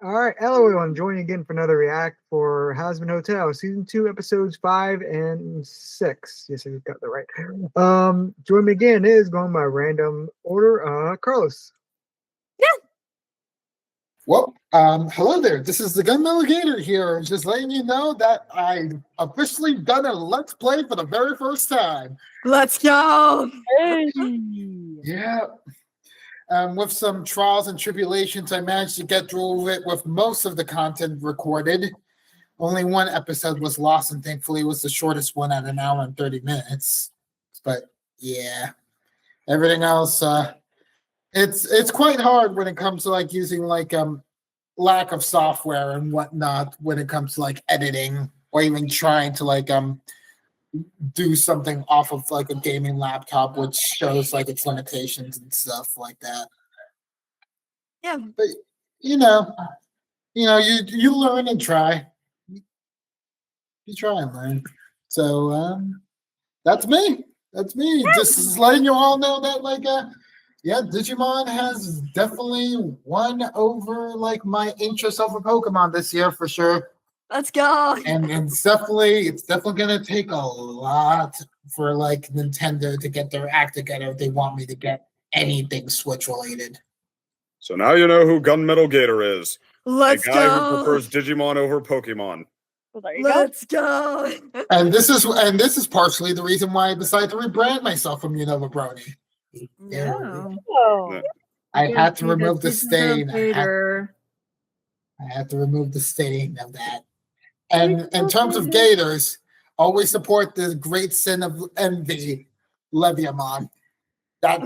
All right, hello everyone. Joining again for another react for Hazbin Hotel, season 2, episodes 5 and 6. Yes, I got that right. Join me again is going by random order. Carlos. Well, hello there. This is the Gunmetal Gator here. Just letting you know that I've officially done a Let's Play for the very first time. Let's go! Hey! Yeah. With some trials and tribulations, I managed to get through it with most of the content recorded. Only one episode was lost, and thankfully it was the shortest one at 1 hour and 30 minutes. But yeah, everything else, it's quite hard when it comes to like using like lack of software and whatnot when it comes to like editing or even trying to like do something off of like a gaming laptop, which shows like its limitations and stuff like that. Yeah. But you learn and try. You try and learn. So that's me. That's me. Just letting you all know that like yeah, Digimon has definitely won over like my interest over Pokemon this year for sure. Let's go. And it's definitely gonna take a lot for like Nintendo to get their act together if they want me to get anything Switch related. So now you know who Gunmetal Gator is. Let's a guy go. who prefers Digimon over Pokemon. Well, there you Let's go. And this is partially the reason why I decided to rebrand myself from Unova Brony. Yeah. go. Oh. I had to remove the stain. Gator. I had to remove the stain of that. And in terms of Gators, always support the great sin of envy, Leviamon. That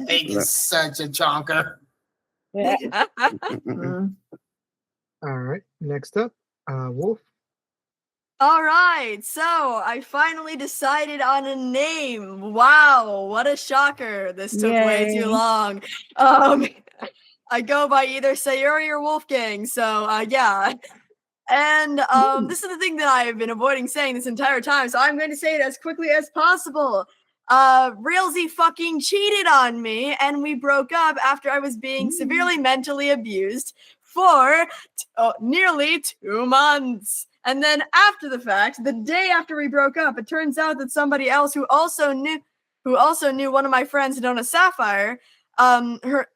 thing is such a chonker. Yeah. All right, next up, Wolf. All right, so I finally decided on a name. Wow, what a shocker. This took way too long. I go by either Sayuri or Wolfgang, so yeah. And this is the thing that I've been avoiding saying this entire time, so I'm going to say it as quickly as possible. Realzy fucking cheated on me, and we broke up after I was being severely mentally abused for nearly 2 months. And then after the fact, the day after we broke up, it turns out that somebody else who also knew one of my friends known as Sapphire, the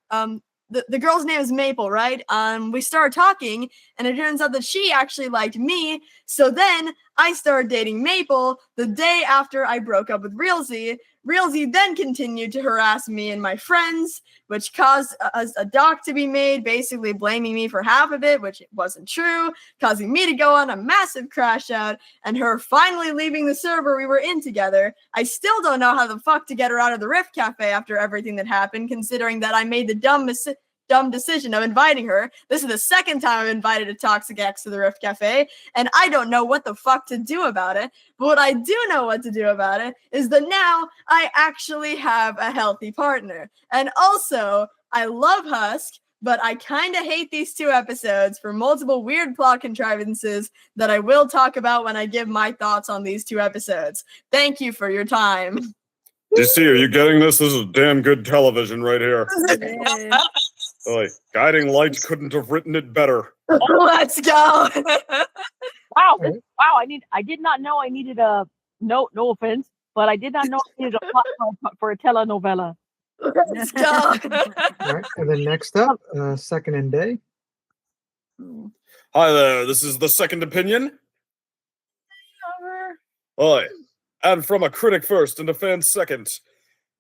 girl's name is Maple, right? We started talking, and it turns out that she actually liked me. So then I started dating Maple the day after I broke up with Realzy. Realzy then continued to harass me and my friends, which caused a doc to be made, basically blaming me for half of it, which wasn't true, causing me to go on a massive crash out, and her finally leaving the server we were in together. I still don't know how the fuck to get her out of the Rift Cafe after everything that happened, considering that I made the dumb decision of inviting her. This is the second time I've invited a Toxic X to the Rift Cafe, and I don't know what the fuck to do about it. But what I do know what to do about it is that now I actually have a healthy partner. And also, I love Husk, but I kind of hate these 2 episodes for multiple weird plot contrivances that I will talk about when I give my thoughts on these 2 episodes. Thank you for your time. DC, are you getting this? This is damn good television right here. Like, Guiding Light couldn't have written it better. Let's go. Wow! I did not know I needed a no offense, but I did not know I needed a plot for a telenovela. Let's go. All right, and then next up, Second and Day. Hi there, this is the Second Opinion. Hi, and from a critic first and a fan second,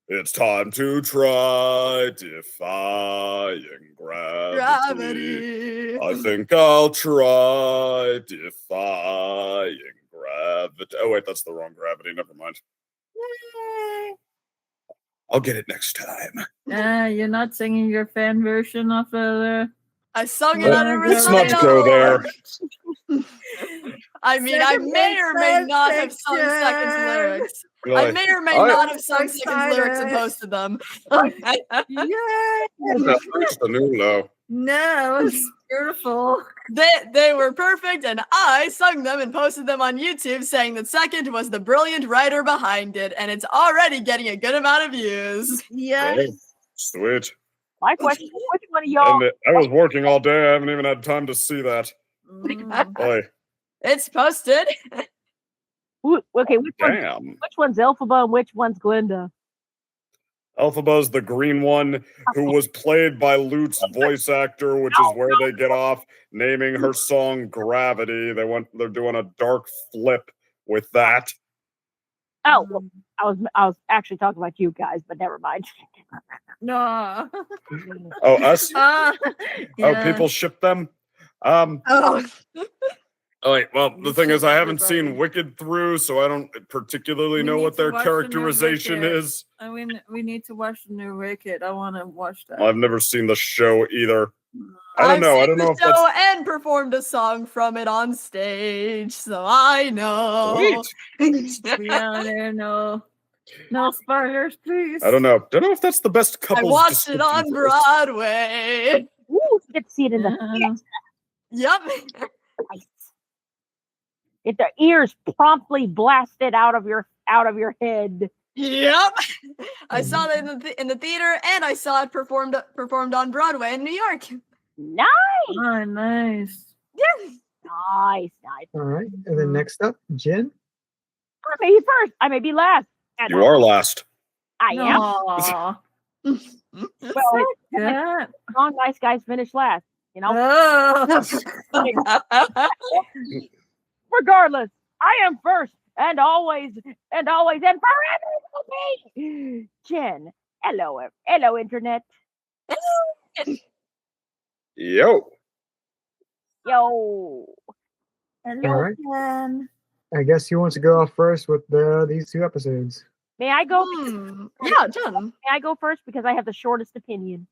it's time to try defying gravity. I think I'll try defying gravity. Oh wait, that's the wrong gravity. Never mind. I'll get it next time. You're not singing your fan version of I sung it on a Let's not go there. I mean, I may or may not have sung Second's lyrics. I may or may not have sung Second's lyrics and posted them. Yay! That's the new low. No, it's beautiful. They were perfect, and I sung them and posted them on YouTube, saying that Second was the brilliant writer behind it, and it's already getting a good amount of views. Yes. Sweet. My question is, which one of y'all? And I was working all day. I haven't even had time to see that. Boy, It's posted. Okay, damn. which one's Elphaba and which one's Glinda? Alphaba's the green one who was played by Lute's voice actor, which is where they get off naming her song Gravity. They're doing a dark flip with that. Oh, well, I was actually talking about you guys, but never mind. No. Oh, us? Yeah. Oh, people ship them? Oh. Oh, wait, well, We the thing is, ship I haven't seen everybody. Wicked through, so I don't particularly We know need what to their watch the new characterization Wicked. is. I mean, we need to watch the new Wicked. I want to watch that. Well, I've never seen the show either. I I've don't know. I seen don't know the if that's show and performed a song from it on stage, so I know. sweet. We are there. No spoilers, please. I don't know. Don't know if that's the best I couples watched it description on for this. Broadway. Ooh, you get to see it in the Yeah. Yep. face. Get the ears promptly blasted out of your head. Yep. I saw that in the theater, and I saw it performed on Broadway in New York. Nice, Oh, nice. nice. All right. And then next up, Jen. I may be first. I may be last. And You are last. I am. Aw. Well, Yeah. strong, nice guys finish last. You know. Oh. Regardless, I am first and always and forever will be. Jen, hello, internet. Yo. Yo. Hello, All right. Jen. I guess he wants to go off first with these 2 episodes. May I go? Yeah, John. May I go first because I have the shortest opinion.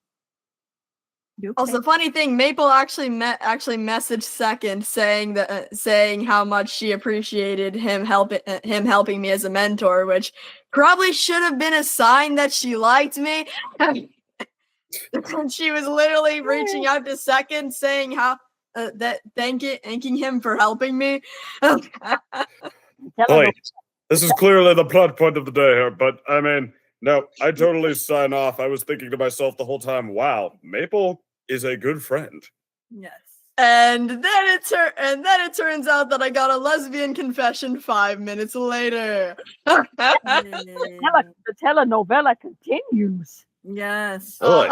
Also, funny thing, Maple actually messaged second saying how much she appreciated him helping me as a mentor, which probably should have been a sign that she liked me. She was literally reaching out to second saying how thanking him for helping me. Boy, this is clearly the plot point of the day here, but I mean, no, I totally sign off. I was thinking to myself the whole time, wow, Maple is a good friend. Yes. And then it turns out that I got a lesbian confession 5 minutes later. The telenovela continues. Yes. Boy.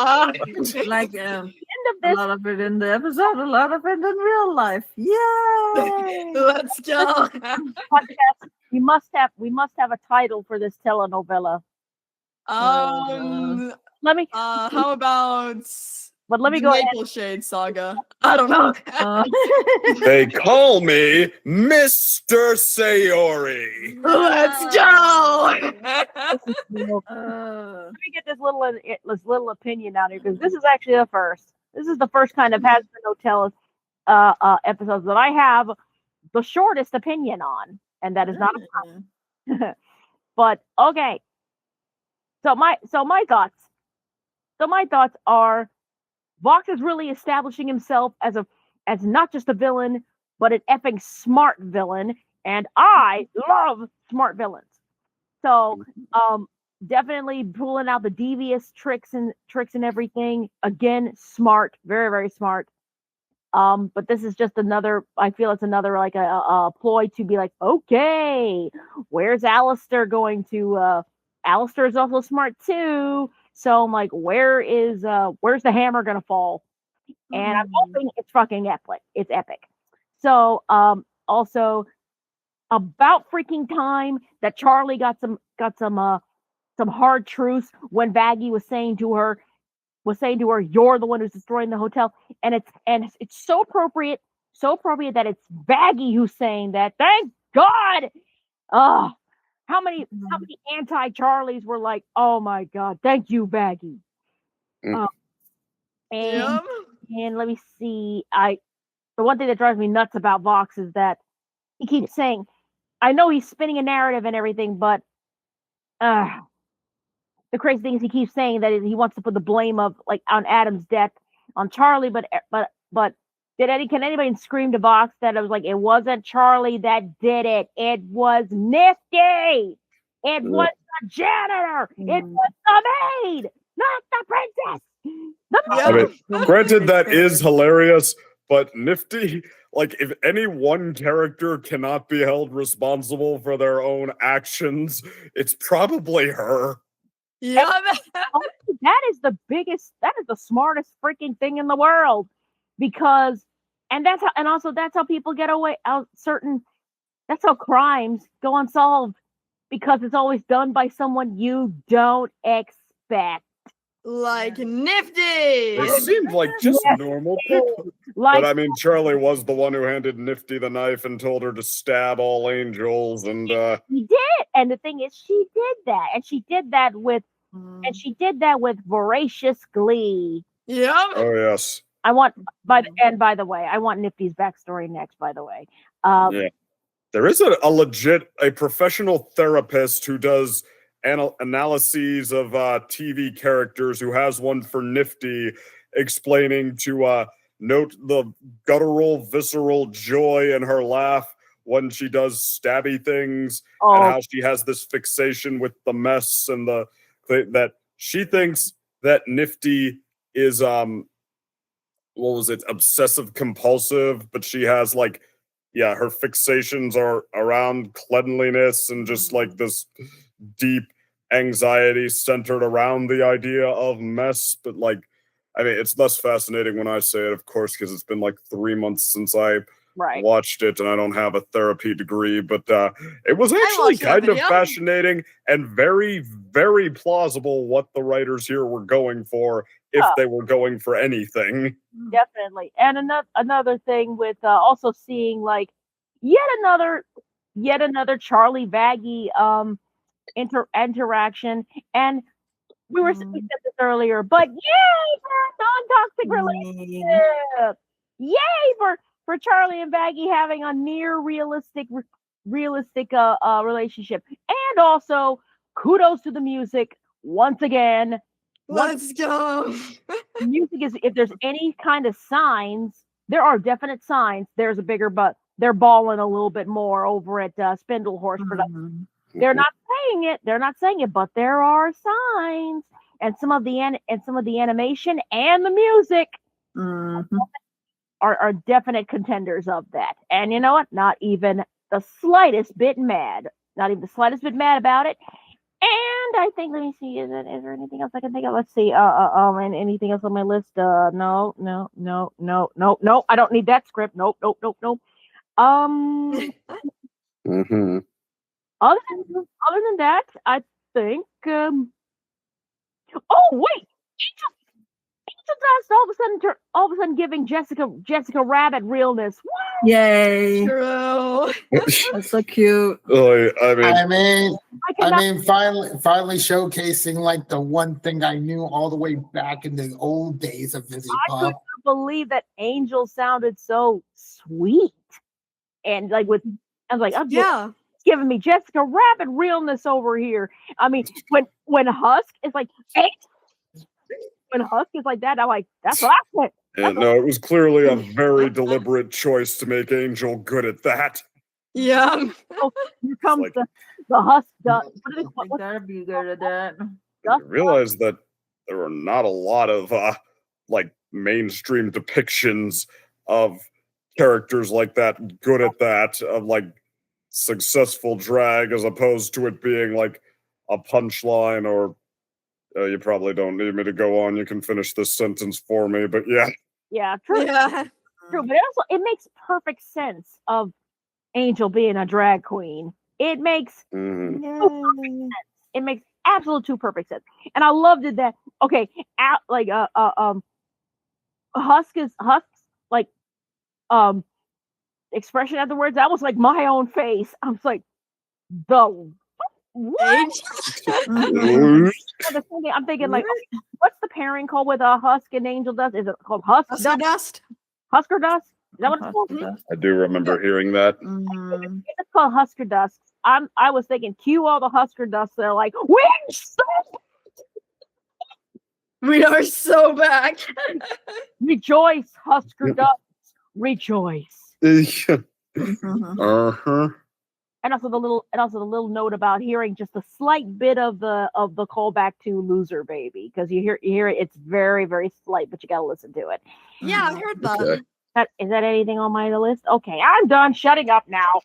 Like End of a this. lot of it in the episode, a lot of it in real life. Yay! Let's go. Podcast. We must have a title for this telenovela. Let me. How about But let me the go ahead. Maple Shade Saga? I don't know. They call me Mr. Sayori. Let's go. Let me get this little opinion out here because this is actually the first. This is the first kind of Hazbin Hotel episodes that I have the shortest opinion on, and that is not a problem. But okay. So my thoughts. So my thoughts are, Vox is really establishing himself as not just a villain, but an effing smart villain, and I love smart villains. So definitely pulling out the devious tricks and everything. Again, smart, very, very smart. But this is just another. I feel it's another like a ploy to be like, okay, where's Alastor going to? Alastor is also smart too. So I'm like, where's the hammer gonna fall? And I'm hoping it's fucking epic. It's epic. So also about freaking time that Charlie got some hard truths when Vaggie was saying to her, you're the one who's destroying the hotel. And it's so appropriate that it's Vaggie who's saying that. Thank God. How many anti-Charlies were like, oh my God, thank you, Vaggie. And let me see. The one thing that drives me nuts about Vox is that he keeps saying, I know he's spinning a narrative and everything, but the crazy thing is he keeps saying that he wants to put the blame of like on Adam's death on Charlie, but can anybody scream to Vox that it was like, it wasn't Charlie that did it. It was Nifty. It was the janitor. It was the maid, not the princess. I mean, granted, that is hilarious, but Nifty, like, if any one character cannot be held responsible for their own actions, it's probably her. Yep. That is the smartest freaking thing in the world, because, and that's how people get away out that's how crimes go unsolved, because it's always done by someone you don't expect. Like Nifty. They seemed like just normal people. But I mean, Charlie was the one who handed Nifty the knife and told her to stab all angels, and She did. And the thing is, she did that, and she did that with voracious glee. Yep. Oh yes. By the way, I want Nifty's backstory next. By the way, yeah, there is a professional therapist who does analyses of TV characters, who has one for Nifty, explaining to note the guttural, visceral joy in her laugh when she does stabby things, and how she has this fixation with the mess, and that she thinks that Nifty is obsessive compulsive, but she has her fixations are around cleanliness and just like this deep anxiety centered around the idea of mess. But I mean, it's less fascinating when I say it, of course, because it's been 3 months since I watched it, and I don't have a therapy degree, but it was actually kind of fascinating and very, very plausible what the writers here were going for, if they were going for anything. Definitely. And another thing with also seeing yet another Charlie Vaggie interaction, and we said this earlier, but yay for a non-toxic relationship! Yay for Charlie and Vaggie having a near realistic relationship, and also kudos to the music once again. Let's go. Music is, if there's any kind of signs, there are definite signs. There's a bigger butt. They're balling a little bit more over at Spindle Horse Production. They're not saying it, but there are signs, and some of the animation and the music are definite contenders of that. And you know what? Not even the slightest bit mad about it. And I think, let me see, is there anything else I can think of? Let's see. And anything else on my list? No. I don't need that script. Nope. Other than that, I think. Oh wait, Angel Dust all of a sudden giving Jessica Rabbit realness. What? Yay! True. That's so cute. I mean, finally showcasing the one thing I knew all the way back in the old days of Vizzy I Pop. couldn't believe that Angel sounded so sweet, and I was yeah. giving me Jessica Rabbit realness over here. I mean, when Husk is hey, when Husk is like that, I'm like, that's what I want. No, it was clearly a very deliberate choice to make Angel good at that. Yeah. Oh, here comes the Husk dust. Gotta be good at that. I realized that there are not a lot of mainstream depictions of characters like that, good at that, of successful drag, as opposed to it being a punchline. Or you probably don't need me to go on, you can finish this sentence for me, but yeah, true. Yeah. True, but it makes perfect sense of Angel being a drag queen. It makes perfect sense. It makes absolute perfect sense. And I loved it that Husk's expression afterwards, that was my own face. I was like, the what? I'm thinking what's the pairing called with Husk and Angel Dust? Is it called Husker Dust? Husker Dust? Is that what it's called? I do remember hearing that. It's called Husker Dust. I was thinking, cue all the Husker Dust. They're like, we are so back. Rejoice, Husker Dust. Rejoice. and also the little note about hearing just a slight bit of the callback to Loser Baby, because you hear it, it's very, very slight, but you gotta listen to it. Yeah, I heard that. Okay. Is that anything on my list? Okay, I'm done shutting up now.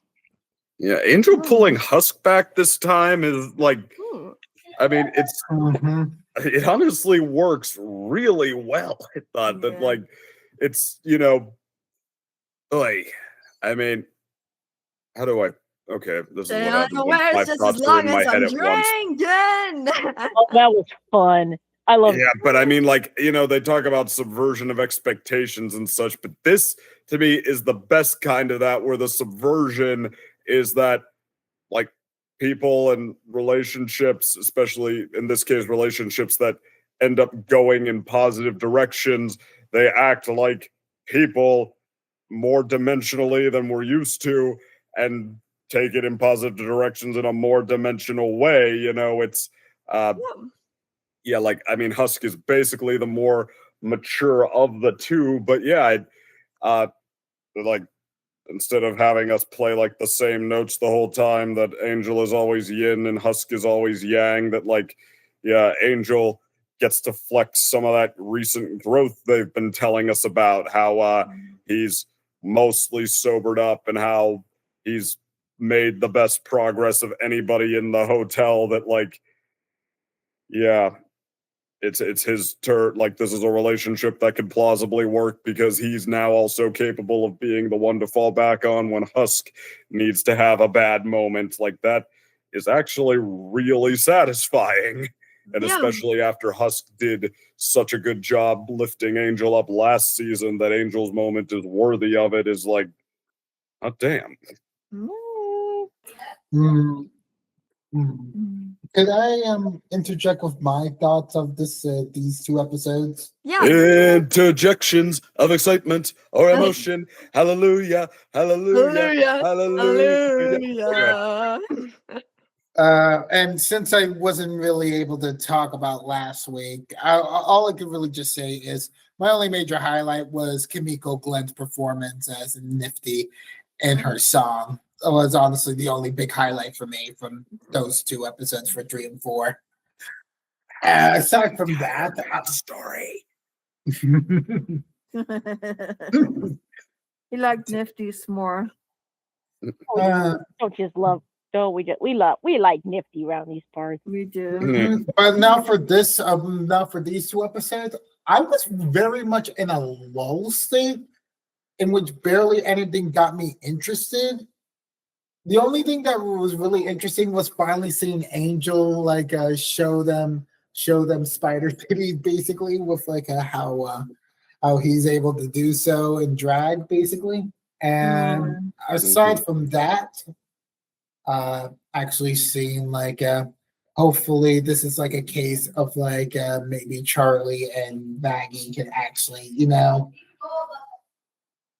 Yeah, Angel pulling Husk back this time is like, Ooh. I mean, Mhm. it honestly works really well. I thought that, Yeah. like, it's, like, I mean, how do I, okay, this is what Stay happens when unaware 5 just thoughts as are long in my as head I'm at once. drinking. Oh, that was fun. I love Yeah, but I mean, like, they talk about subversion of expectations and such, but this, to me, is the best kind of that, where the subversion is that, like, people and relationships, especially in this case, relationships that end up going in positive directions, they act like people more dimensionally than we're used to and take it in positive directions in a more dimensional way. It's, yeah, like, I mean, Husk is basically the more mature of the two, but yeah, like, instead of having us play like the same notes the whole time, that Angel is always yin and Husk is always yang, that, like, yeah, Angel gets to flex some of that recent growth they've been telling us about, how he's mostly sobered up and how he's made the best progress of anybody in the hotel, that, like, yeah, it's his turn. Like, this is a relationship that could plausibly work because he's now also capable of being the one to fall back on when Husk needs to have a bad moment. Like, that is actually really satisfying. And Yeah. especially after Husk did such a good job lifting Angel up last season, that Angel's moment is worthy of it, is like, oh, damn. Mm. Could I interject with my thoughts of these 2 episodes? Yeah. Interjections of excitement or emotion. Hallelujah, hallelujah, hallelujah. And since I wasn't really able to talk about last week, all I could really just say is my only major highlight was Kimiko Glenn's performance as Nifty in her song. It was honestly the only big highlight for me from those 2 episodes for 3 and 4. Aside from that, Story. He liked Nifty's more. Don't just love. Don't we like Nifty around these parts. We do. Mhm. But now for these 2 episodes, I was very much in a lull state in which barely anything got me interested. The only thing that was really interesting was finally seeing Angel like show them spider titties, basically, with like how he's able to do so in drag, basically. And aside from that, actually seeing like hopefully this is like a case of like maybe Charlie and Maggie can actually,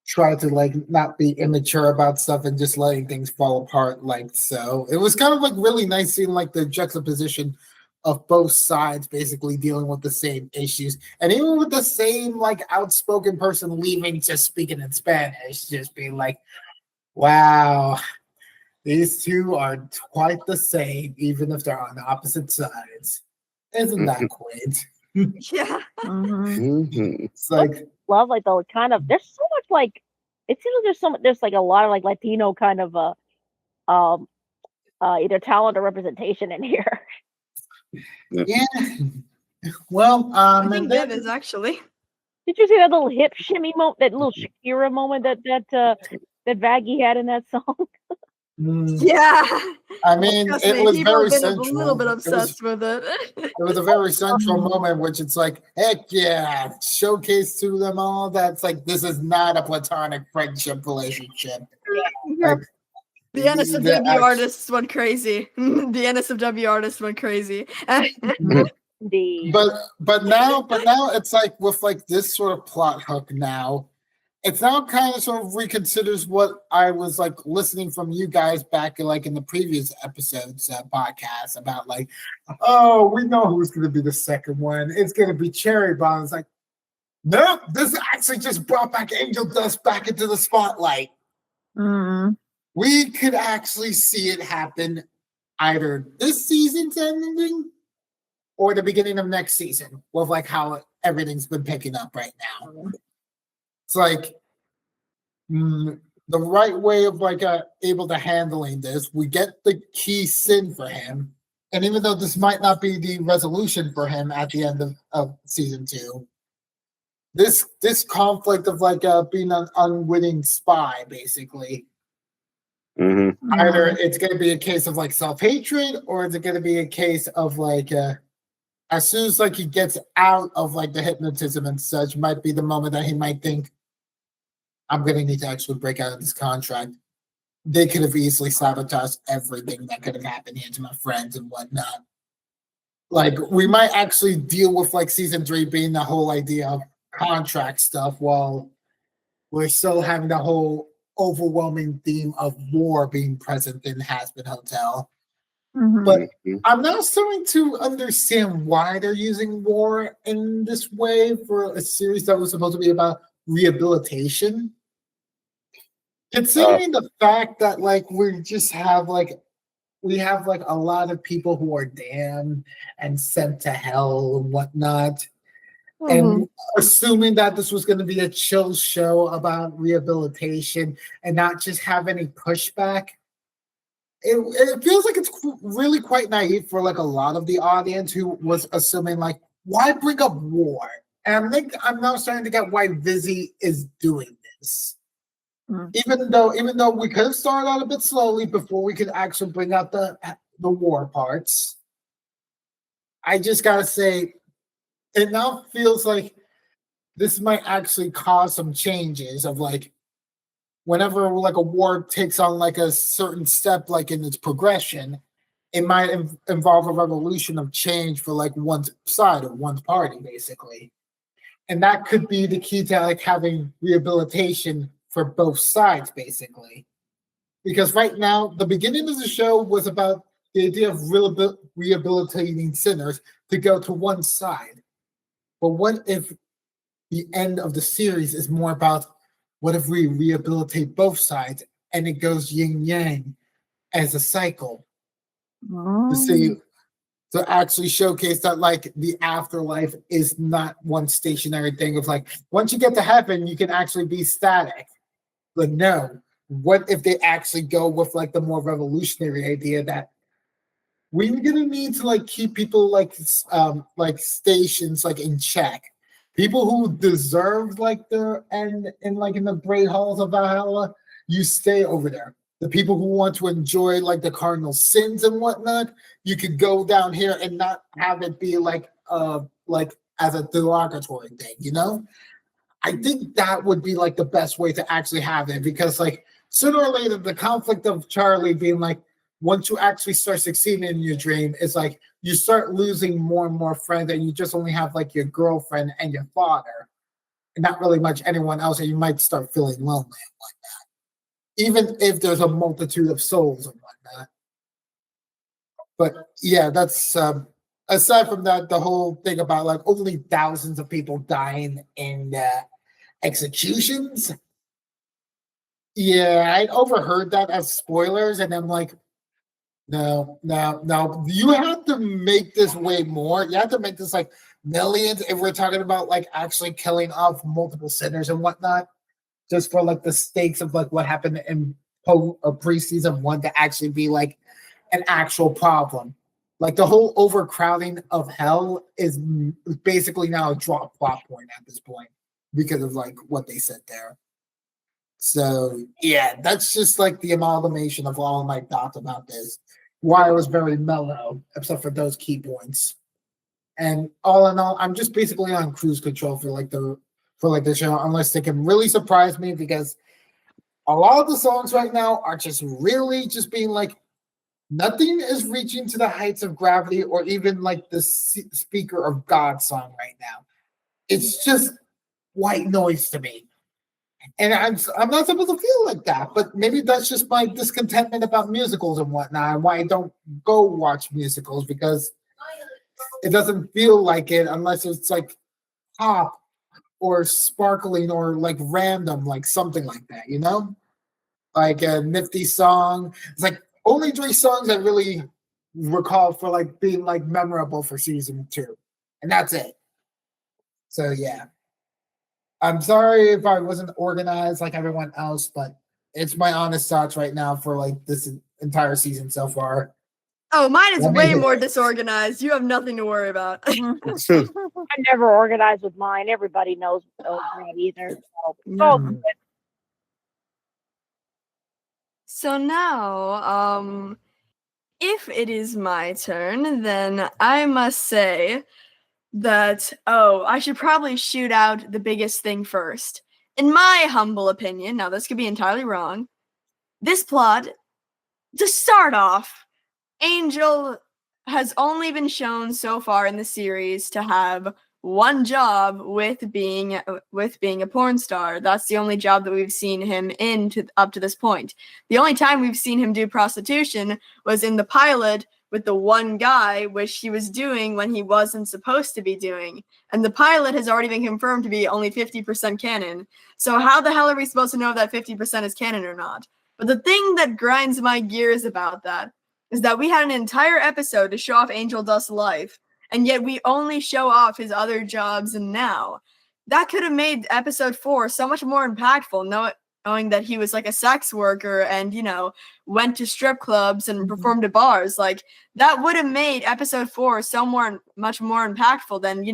try to like not be immature about stuff and just letting things fall apart. Like, so it was kind of like really nice seeing like the juxtaposition of both sides basically dealing with the same issues, and even with the same like outspoken person leaving, just speaking in Spanish, just being like, wow, these 2 are quite the same, even if they're on the opposite sides. Isn't that quaint? Yeah. It's like, Love, like, the kind of, there's so much, like, it seems like there's like a lot of like Latino kind of either talent or representation in here. yeah. Well, I think Viv is actually. Did you see that little hip shimmy moment, that little Shakira moment that Vaggie had in that song? Yeah. I mean, Trust it me, was people very have been central. a little bit obsessed with it. It was a very central moment, which it's like, heck yeah, showcase to them all. That's like, this is not a platonic friendship relationship. Like, The NSFW artists went crazy. The NSFW artists went crazy. Indeed. But now it's like with like this sort of plot hook now, it's now kind of sort of reconsiders what I was like listening from you guys back like in the previous episodes podcast about like, oh, we know who's going to be the second one. It's going to be Cherry Bomb. It's like, no, this actually just brought back Angel Dust back into the spotlight. we could actually see it happen either this season's ending or the beginning of next season with like how everything's been picking up right now. It's like the right way of like able to handling this. We get the key sin for him, and even though this might not be the resolution for him at the end of season 2, this conflict of like being an unwitting spy, basically. Mm-hmm. Either it's going to be a case of like self-hatred, or is it going to be a case of like as soon as like he gets out of like the hypnotism and such, might be the moment that he might think, I'm going to need to actually break out of this contract. They could have easily sabotaged everything that could have happened here to my friends and whatnot. Like, we might actually deal with like season 3 being the whole idea of contract stuff, while we're still having the whole overwhelming theme of war being present in Hazbin Hotel. Mhm. But I'm now starting to understand why they're using war in this way for a series that was supposed to be about rehabilitation. Considering the fact that like we just have like a lot of people who are damned and sent to hell and whatnot. And assuming that this was going to be a chill show about rehabilitation and not just have any pushback, it feels like it's really quite naive for like a lot of the audience who was assuming like, why bring up war? And I think I'm now starting to get why Vizzy is doing this. Even though we could have started out a bit slowly before we could actually bring out the war parts, I just gotta say, it now feels like this might actually cause some changes of like whenever like a war takes on like a certain step like in its progression, it might involve a revolution of change for like one side or one party basically. And that could be the key to like having rehabilitation for both sides basically. Because right now the beginning of the show was about the idea of rehabilitating sinners to go to one side. But what if the end of the series is more about what if we rehabilitate both sides and it goes yin yang as a cycle to see, to actually showcase that like the afterlife is not one stationary thing of like once you get to heaven you can actually be static. But no, what if they actually go with like the more revolutionary idea that we're gonna need to like keep people like stations like in check. People who deserve like their end in like in the great halls of Valhalla, you stay over there. The people who want to enjoy like the cardinal sins and whatnot, you could go down here and not have it be like as a derogatory thing, you know? I think that would be like the best way to actually have it, because like sooner or later the conflict of Charlie being like, once you actually start succeeding in your dream, it's like you start losing more and more friends, and you just only have like your girlfriend and your father, and not really much anyone else, and you might start feeling lonely and whatnot, even if there's a multitude of souls and whatnot. But yeah, that's aside from that, the whole thing about like only thousands of people dying in executions. Yeah, I overheard that as spoilers, and I'm like, no. You have to make this way more. You have to make this like millions if we're talking about like actually killing off multiple sinners and whatnot, just for like the stakes of like what happened in pre-season 1 to actually be like an actual problem. Like the whole overcrowding of hell is basically now a drop plot point at this point because of like what they said there. So yeah, that's just like the amalgamation of all of my thoughts about this. Why I was very mellow, except for those key points. And all in all, I'm just basically on cruise control for the show, unless they can really surprise me, because a lot of the songs right now are just really just being like, nothing is reaching to the heights of gravity or even like the Speaker of God song right now. It's just white noise to me. And I'm not supposed to feel like that, but maybe that's just my discontentment about musicals and whatnot, and why I don't go watch musicals, because it doesn't feel like it unless it's like pop or sparkling or like random, like something like that, you know? like a nifty song. It's like only 3 songs I really recall for like being like memorable for season 2, and that's it. So yeah, I'm sorry if I wasn't organized like everyone else, but it's my honest thoughts right now for like this entire season so far. Oh, mine is Let me way hit more it. disorganized. You have nothing to worry about. I'm never organized with mine. Everybody knows that either. So, Mm. So now, if it is my turn, then I must say that, I should probably shoot out the biggest thing first. In my humble opinion, now this could be entirely wrong, this plot, to start off, Angel has only been shown so far in the series to have one job with being a porn star. That's the only job that we've seen him in up to this point. The only time we've seen him do prostitution was in the pilot with the one guy, which he was doing when he wasn't supposed to be doing. And the pilot has already been confirmed to be only 50% canon. So how the hell are we supposed to know if that 50% is canon or not? But the thing that grinds my gears about that is that we had an entire episode to show off Angel Dust's life, and yet we only show off his other jobs and now. That could have made episode 4 so much more impactful, knowing that he was like a sex worker and, went to strip clubs and performed at bars. Like, that would have made episode 4 much more impactful than,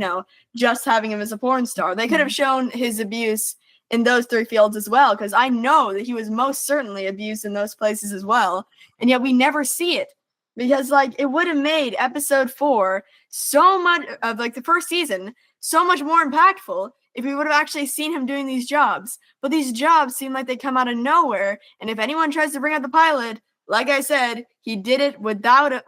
just having him as a porn star. They could have shown his abuse in those 3 fields as well, because I know that he was most certainly abused in those places as well, and yet we never see it, because it would have made episode 4 so much of the first season so much more impactful if we would have actually seen him doing these jobs. But these jobs seem like they come out of nowhere, and if anyone tries to bring up the pilot, like I said, he did it without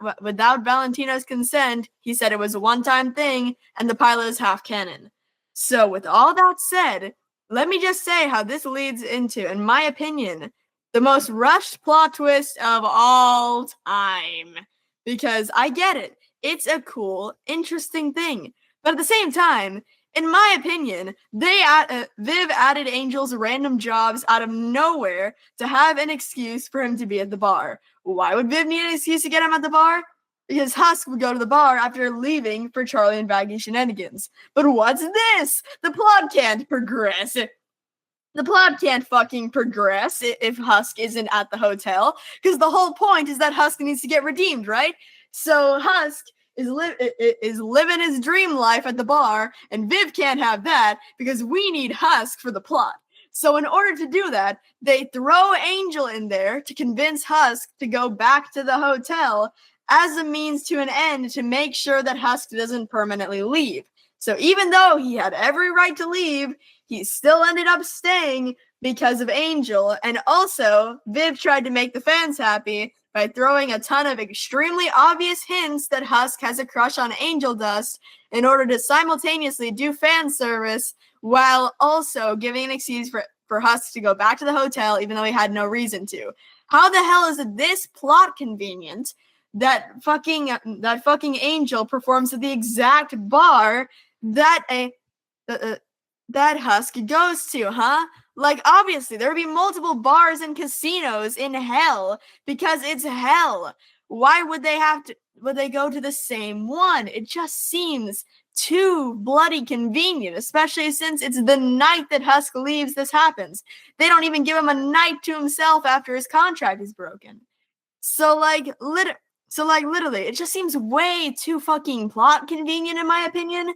Valentino's consent. He said it was a one-time thing, and the pilot is half canon. So with all that said, let me just say how this leads into, in my opinion, the most rushed plot twist of all time. Because I get it. It's a cool, interesting thing. But at the same time, in my opinion, Viv added Angel's random jobs out of nowhere to have an excuse for him to be at the bar. Why would Viv need an excuse to get him at the bar? Because Husk would go to the bar after leaving for Charlie and Baggy shenanigans. But what's this? The plot can't progress. The plot can't fucking progress if Husk isn't at the hotel, because the whole point is that Husk needs to get redeemed, right? So Husk is living his dream life at the bar, and Viv can't have that because we need Husk for the plot. So in order to do that, they throw Angel in there to convince Husk to go back to the hotel as a means to an end to make sure that Husk doesn't permanently leave. So even though he had every right to leave, he still ended up staying because of Angel. And also, Viv tried to make the fans happy by throwing a ton of extremely obvious hints that Husk has a crush on Angel Dust in order to simultaneously do fan service while also giving an excuse for Husk to go back to the hotel even though he had no reason to. How the hell is it this plot convenient that fucking Angel performs at the exact bar that Husk goes to, huh? Obviously, there would be multiple bars and casinos in hell because it's hell. Why would they go to the same one? It just seems too bloody convenient, especially since it's the night that Husk leaves this happens. They don't even give him a night to himself after his contract is broken. So, literally, it just seems way too fucking plot convenient, in my opinion.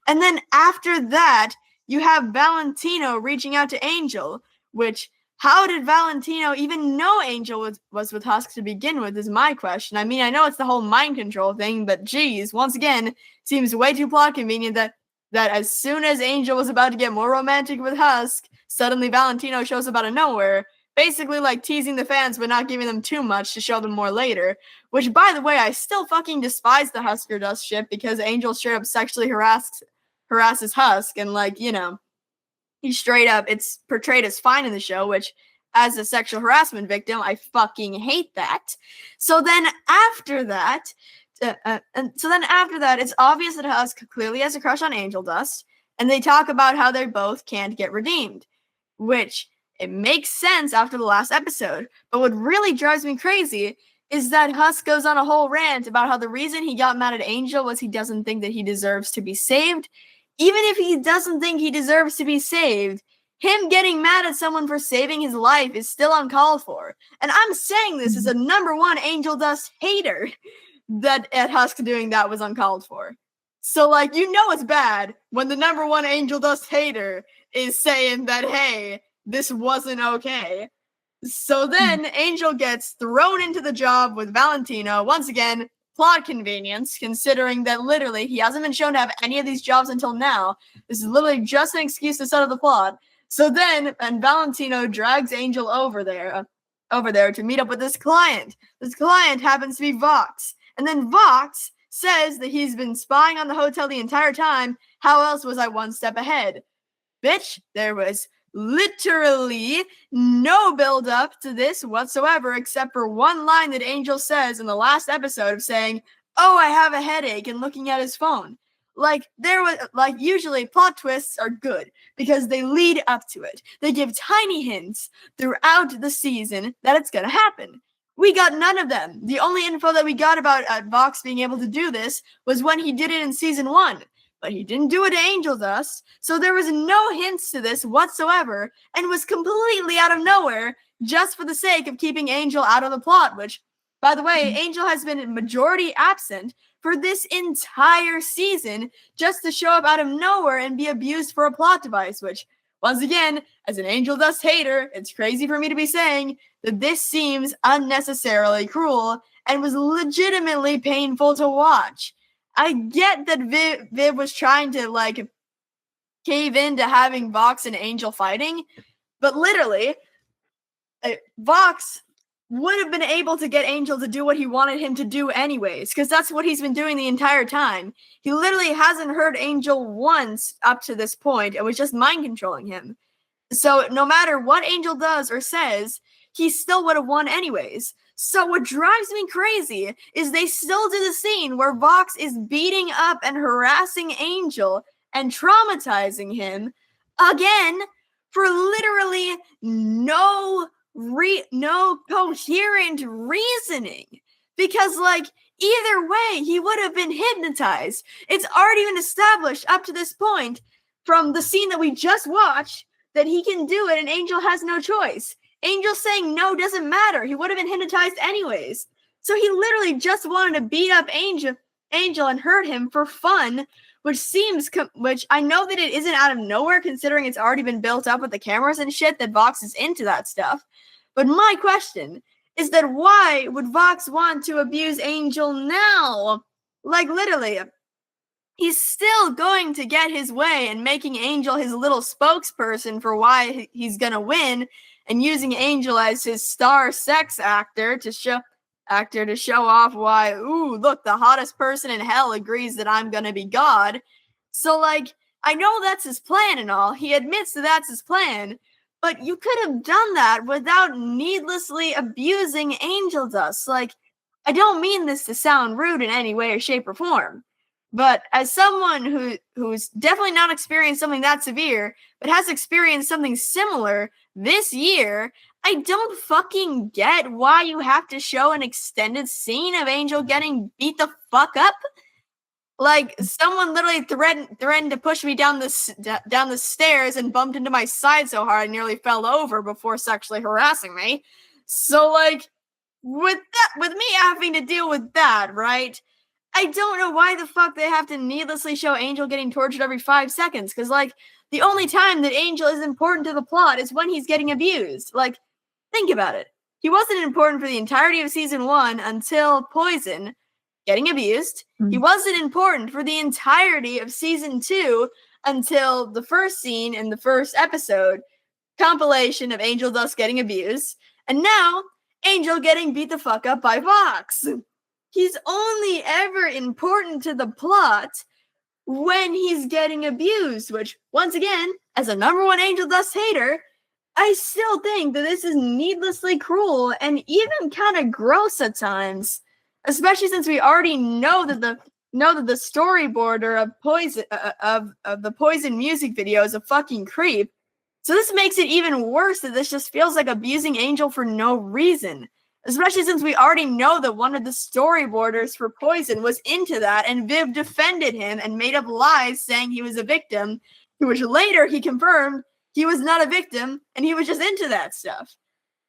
And then after that, you have Valentino reaching out to Angel, which, how did Valentino even know Angel was with Husk to begin with, is my question. I mean, I know it's the whole mind control thing, but geez, once again, seems way too plot convenient that as soon as Angel was about to get more romantic with Husk, suddenly Valentino shows up out of nowhere, basically teasing the fans but not giving them too much to show them more later. Which, by the way, I still fucking despise the Husker Dust ship because Angel straight up sexually harasses Husk, and he straight up, it's portrayed as fine in the show, which as a sexual harassment victim, I fucking hate that. So then after that, it's obvious that Husk clearly has a crush on Angel Dust, and they talk about how they both can't get redeemed, which It makes sense after the last episode. But what really drives me crazy is that Husk goes on a whole rant about how the reason he got mad at Angel was he doesn't think that he deserves to be saved. Even if he doesn't think he deserves to be saved, him getting mad at someone for saving his life is still uncalled for. And I'm saying this as a number one Angel Dust hater, that at Husk doing that was uncalled for. So, like, you know it's bad when the number one Angel Dust hater is saying that, hey, this wasn't okay. So then Angel gets thrown into the job with Valentino. Once again, plot convenience, considering that literally he hasn't been shown to have any of these jobs until now. This is literally just an excuse to set up the plot. So then, and Valentino drags Angel over there to meet up with this client. This client happens to be Vox. And then Vox says that he's been spying on the hotel the entire time. How else was I one step ahead? Bitch, there was literally no build up to this whatsoever, except for one line that Angel says in the last episode of saying, "Oh, I have a headache," and looking at his phone. Like, there was, like, usually plot twists are good because they lead up to it. They give tiny hints throughout the season that it's gonna happen. We got none of them. The only info that we got about Vox being able to do this was when he did it in season 1. But he didn't do it to Angel Dust, so there was no hints to this whatsoever, and was completely out of nowhere, just for the sake of keeping Angel out of the plot, which, by the way, Angel has been majority absent for this entire season, just to show up out of nowhere and be abused for a plot device, which, once again, as an Angel Dust hater, it's crazy for me to be saying that this seems unnecessarily cruel and was legitimately painful to watch. I get that Viv was trying to, like, cave into having Vox and Angel fighting, but literally, Vox would have been able to get Angel to do what he wanted him to do anyways, because that's what he's been doing the entire time. He literally hasn't hurt Angel once up to this point, and was just mind controlling him. So no matter what Angel does or says, he still would have won anyways. So what drives me crazy is they still do the scene where Vox is beating up and harassing Angel and traumatizing him again for literally no coherent reasoning. Because, like, either way, he would have been hypnotized. It's already been established up to this point from the scene that we just watched that he can do it and Angel has no choice. Angel saying no doesn't matter. He would have been hypnotized anyways. So he literally just wanted to beat up Angel and hurt him for fun, which I know that it isn't out of nowhere considering it's already been built up with the cameras and shit that Vox is into that stuff. But my question is that why would Vox want to abuse Angel now? Like, literally, he's still going to get his way and making Angel his little spokesperson for why he's gonna win, and using Angel as his star sex actor to show off why, ooh, look, the hottest person in hell agrees that I'm gonna be God. So, like, I know that's his plan and all. He admits that that's his plan, but you could have done that without needlessly abusing Angel Dust. Like, I don't mean this to sound rude in any way or shape or form, but as someone who's definitely not experienced something that severe, but has experienced something similar this year, I don't fucking get why you have to show an extended scene of Angel getting beat the fuck up. Like, someone literally threatened to push me down the stairs and bumped into my side so hard I nearly fell over before sexually harassing me. So, like, with me having to deal with that, right? I don't know why the fuck they have to needlessly show Angel getting tortured every 5 seconds, because, like, the only time that Angel is important to the plot is when he's getting abused. Like, think about it. He wasn't important for the entirety of season 1 until Poison, getting abused. He wasn't important for the entirety of season 2 until the first scene in the first episode, compilation of Angel Dust getting abused. And now, Angel getting beat the fuck up by Vox. He's only ever important to the plot when he's getting abused, which, once again, as a number one Angel Dust hater, I still think that this is needlessly cruel and even kind of gross at times, especially since we already know that the storyboarder of Poison of the Poison music video is a fucking creep. So this makes it even worse that this just feels like abusing Angel for no reason. Especially since we already know that one of the storyboarders for Poison was into that, and Viv defended him and made up lies saying he was a victim, to which later he confirmed he was not a victim and he was just into that stuff.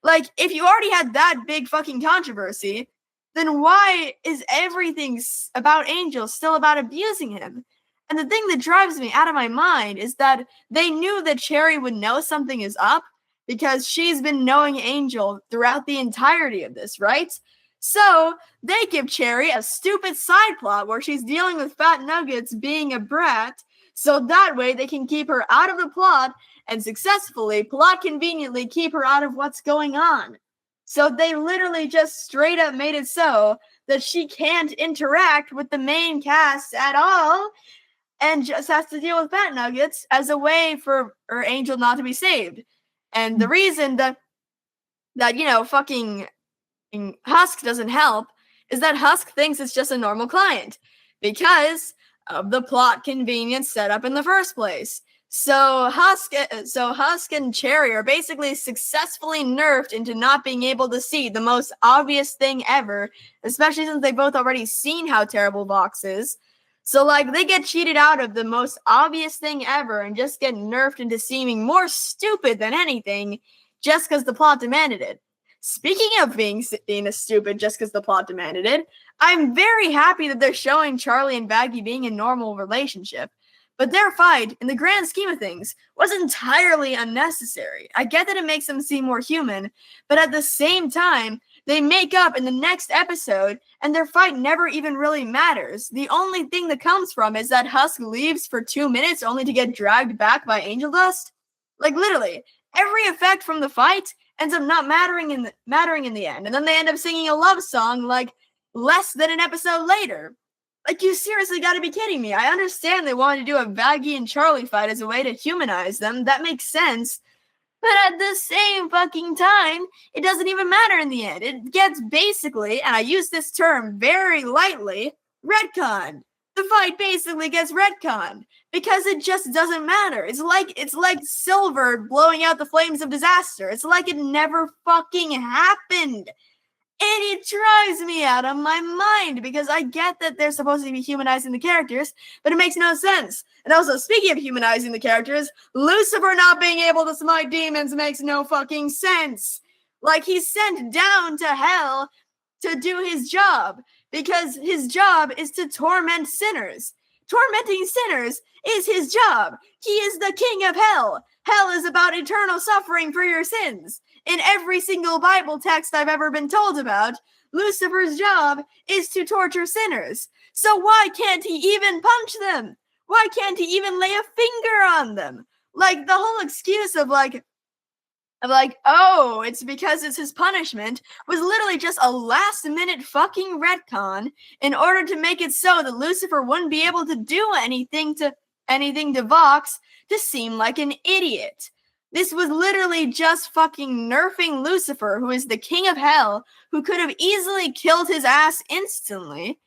Like, if you already had that big fucking controversy, then why is everything about Angel still about abusing him? And the thing that drives me out of my mind is that they knew that Cherry would know something is up, because she's been knowing Angel throughout the entirety of this, right? So they give Cherry a stupid side plot where she's dealing with Fat Nuggets being a brat, so that way they can keep her out of the plot and successfully, plot conveniently, keep her out of what's going on. So they literally just straight up made it so that she can't interact with the main cast at all and just has to deal with Fat Nuggets as a way for her Angel not to be saved. And the reason that fucking Husk doesn't help is that Husk thinks it's just a normal client because of the plot convenience set up in the first place. So Husk and Cherry are basically successfully nerfed into not being able to see the most obvious thing ever, especially since they've both already seen how terrible Vox is. So, like, they get cheated out of the most obvious thing ever and just get nerfed into seeming more stupid than anything just because the plot demanded it. Speaking of being seen as stupid just because the plot demanded it, I'm very happy that they're showing Charlie and Baggy being a normal relationship. But their fight, in the grand scheme of things, was entirely unnecessary. I get that it makes them seem more human, but at the same time, they make up in the next episode, and their fight never even really matters. The only thing that comes from is that Husk leaves for 2 minutes only to get dragged back by Angel Dust. Like, literally, every effect from the fight ends up not mattering in the end, and then they end up singing a love song, like, less than an episode later. Like, you seriously gotta be kidding me. I understand they wanted to do a Baggy and Charlie fight as a way to humanize them. That makes sense. But at the same fucking time, it doesn't even matter in the end. It gets basically, and I use this term very lightly, retconned. The fight basically gets retconned because it just doesn't matter. It's like Silver blowing out the flames of disaster. It's like it never fucking happened. And it drives me out of my mind because I get that they're supposed to be humanizing the characters, but it makes no sense. And also, speaking of humanizing the characters, Lucifer not being able to smite demons makes no fucking sense. Like, he's sent down to hell to do his job because his job is to torment sinners. Tormenting sinners is his job. He is the king of hell. Hell is about eternal suffering for your sins. In every single Bible text I've ever been told about, Lucifer's job is to torture sinners. So why can't he even punch them? Why can't he even lay a finger on them? Like, the whole excuse of oh, it's because it's his punishment was literally just a last-minute fucking retcon in order to make it so that Lucifer wouldn't be able to do anything to Vox to seem like an idiot. This was literally just fucking nerfing Lucifer, who is the king of hell, who could have easily killed his ass instantly,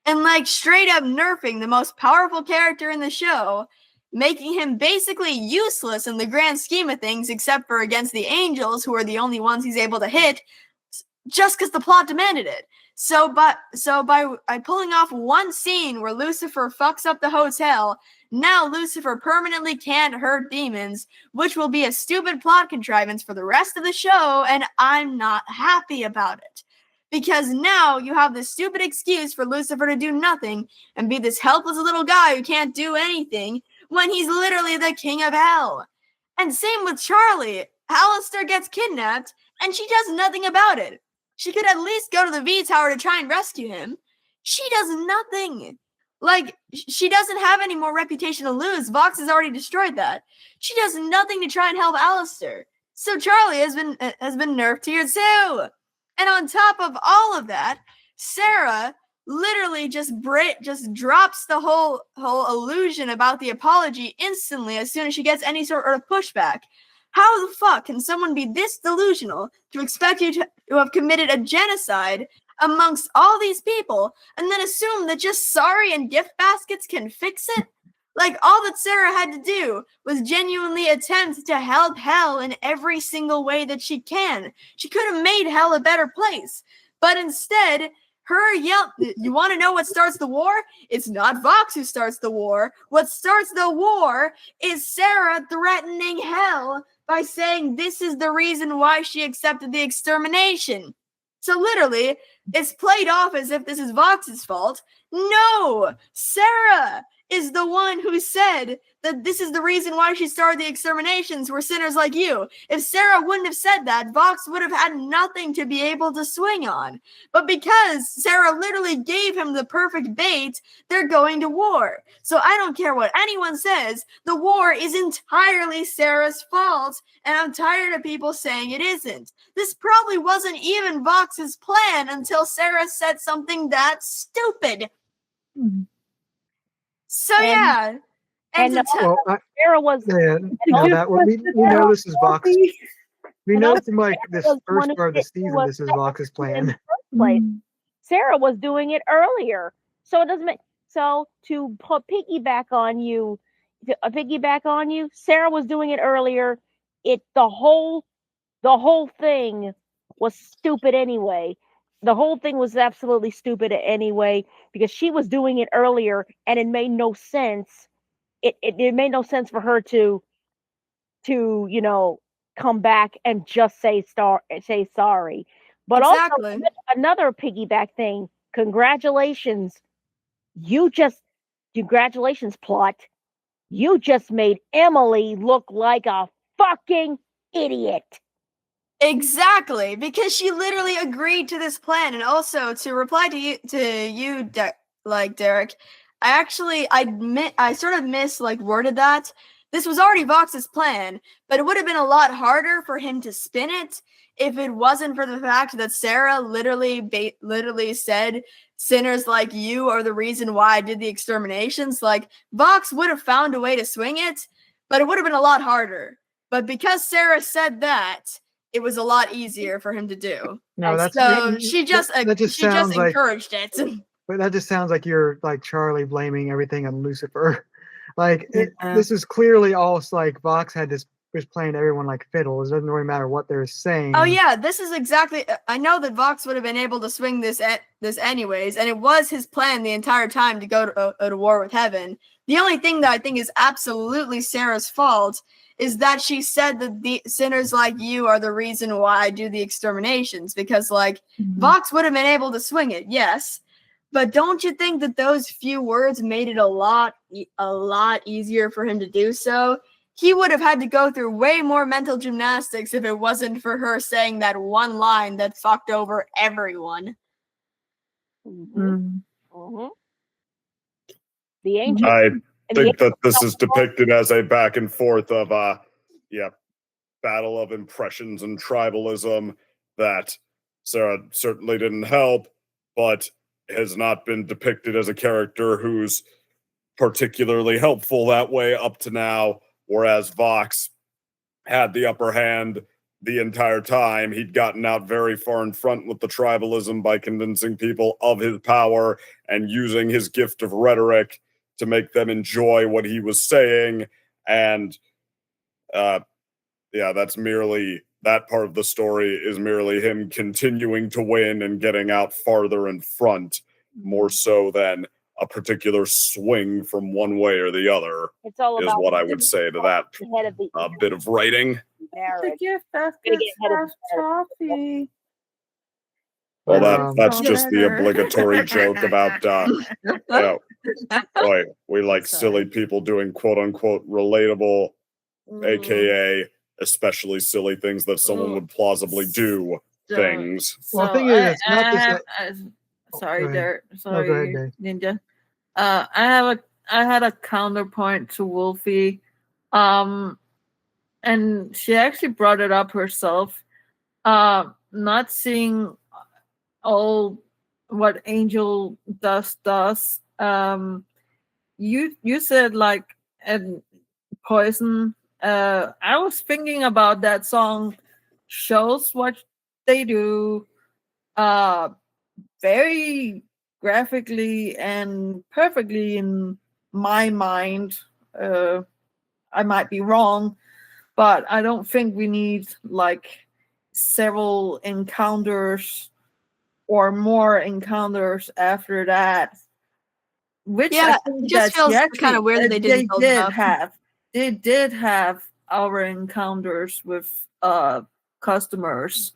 and like straight up nerfing the most powerful character in the show, making him basically useless in the grand scheme of things, except for against the angels, who are the only ones he's able to hit, just because the plot demanded it. So by pulling off one scene where Lucifer fucks up the hotel, now Lucifer permanently can't hurt demons, which will be a stupid plot contrivance for the rest of the show, and I'm not happy about it. Because now you have this stupid excuse for Lucifer to do nothing and be this helpless little guy who can't do anything when he's literally the king of hell. And same with Charlie. Alastor gets kidnapped, and she does nothing about it. She could at least go to the V Tower to try and rescue him. She does nothing. Like, she doesn't have any more reputation to lose. Vox has already destroyed that. She does nothing to try and help Alastor. So Charlie has been nerfed here too. And on top of all of that, Sarah literally just drops the whole illusion about the apology instantly as soon as she gets any sort of pushback. How the fuck can someone be this delusional to expect you to have committed a genocide amongst all these people and then assume that just sorry and gift baskets can fix it? Like, all that Sarah had to do was genuinely attempt to help Hell in every single way that she can. She could have made Hell a better place. But instead, her yell, you want to know what starts the war? It's not Vox who starts the war. What starts the war is Sarah threatening Hell by saying this is the reason why she accepted the extermination. So literally, it's played off as if this is Vox's fault. No! Sarah is the one who said that this is the reason why she started the exterminations were sinners like you. If Sarah wouldn't have said that, Vox would have had nothing to be able to swing on. But because Sarah literally gave him the perfect bait, they're going to war. So I don't care what anyone says, the war is entirely Sarah's fault, and I'm tired of people saying it isn't. This probably wasn't even Vox's plan until Sarah said something that stupid. So yeah, and Well, Sarah was yeah, now that we know this is Vox. We know from like this was first one part of the of the- season, was this is in Vox's the plan. first place. Sarah was doing it earlier, so it doesn't make so to piggyback on you. Sarah was doing it earlier. The whole thing was stupid anyway. The whole thing was absolutely stupid anyway because she was doing it earlier and it made no sense. It made no sense for her to come back and just say sorry. But exactly. also another piggyback thing. Congratulations, plot. You just made Emily look like a fucking idiot. Exactly, because she literally agreed to this plan, and also to reply to you, Derek. I sort of worded that. This was already Vox's plan, but it would have been a lot harder for him to spin it if it wasn't for the fact that Sarah literally said, "Sinners like you are the reason why I did the exterminations." Like, Vox would have found a way to swing it, but it would have been a lot harder. But because Sarah said that, it was a lot easier for him to do. No, that's so she just encouraged it. But that just sounds like you're like Charlie blaming everything on Lucifer. Like Yeah. this is clearly all like Vox had this was playing everyone like fiddles. It doesn't really matter what they're saying. Oh yeah, this is exactly. I know that Vox would have been able to swing this anyways, and it was his plan the entire time to go to war with Heaven. The only thing that I think is absolutely Sarah's fault is that she said that the sinners like you are the reason why I do the exterminations, because Vox would have been able to swing it, yes. But don't you think that those few words made it a lot easier for him to do so? He would have had to go through way more mental gymnastics if it wasn't for her saying that one line that fucked over everyone. Mm-hmm. Mm-hmm. The angel. I think that this is depicted as a back and forth of battle of impressions and tribalism that Sarah certainly didn't help, but has not been depicted as a character who's particularly helpful that way up to now, whereas Vox had the upper hand the entire time. He'd gotten out very far in front with the tribalism by convincing people of his power and using his gift of rhetoric to make them enjoy what he was saying. And that's merely, that part of the story is merely him continuing to win and getting out farther in front, more so than a particular swing from one way or the other. It's all is about what I would say to that bit of writing. The gift basket has toffee. Well, that's just the obligatory joke about, we like silly people doing quote unquote relatable, aka especially silly things that someone would plausibly do things. Well, the thing is, it's not just sorry, there. Sorry, go ahead, Ninja. I had a counterpoint to Wolfie, and she actually brought it up herself. Not seeing all what Angel does. You said and Poison. I was thinking about that song. Shows what they do. Very graphically and perfectly in my mind. I might be wrong, but I don't think we need like several encounters or more encounters after that. Which Yeah, I think it just that's feels kind of weird that they didn't build it up. They did have our encounters with customers.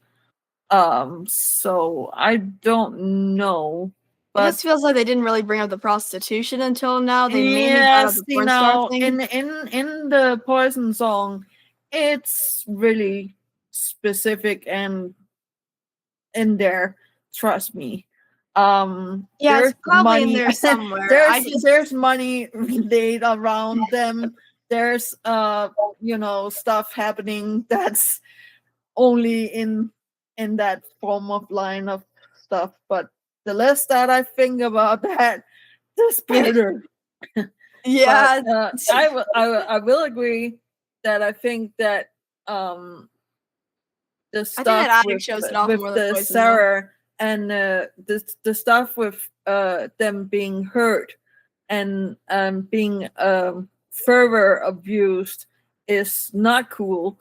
So I don't know. It But just feels like they didn't really bring up the prostitution until now. They mainly brought up the porn star thing. in the Poison song, it's really specific and in there. Trust me. Yeah, There's it's probably money in there somewhere. there's money laid around them. There's stuff happening that's only in that form of line of stuff. But the less that I think about that, the better. Yeah, But, I will agree that I think that the stuff that Attic shows it off with more than the Poison, Sarah and the stuff with them being hurt and being further abused is not cool.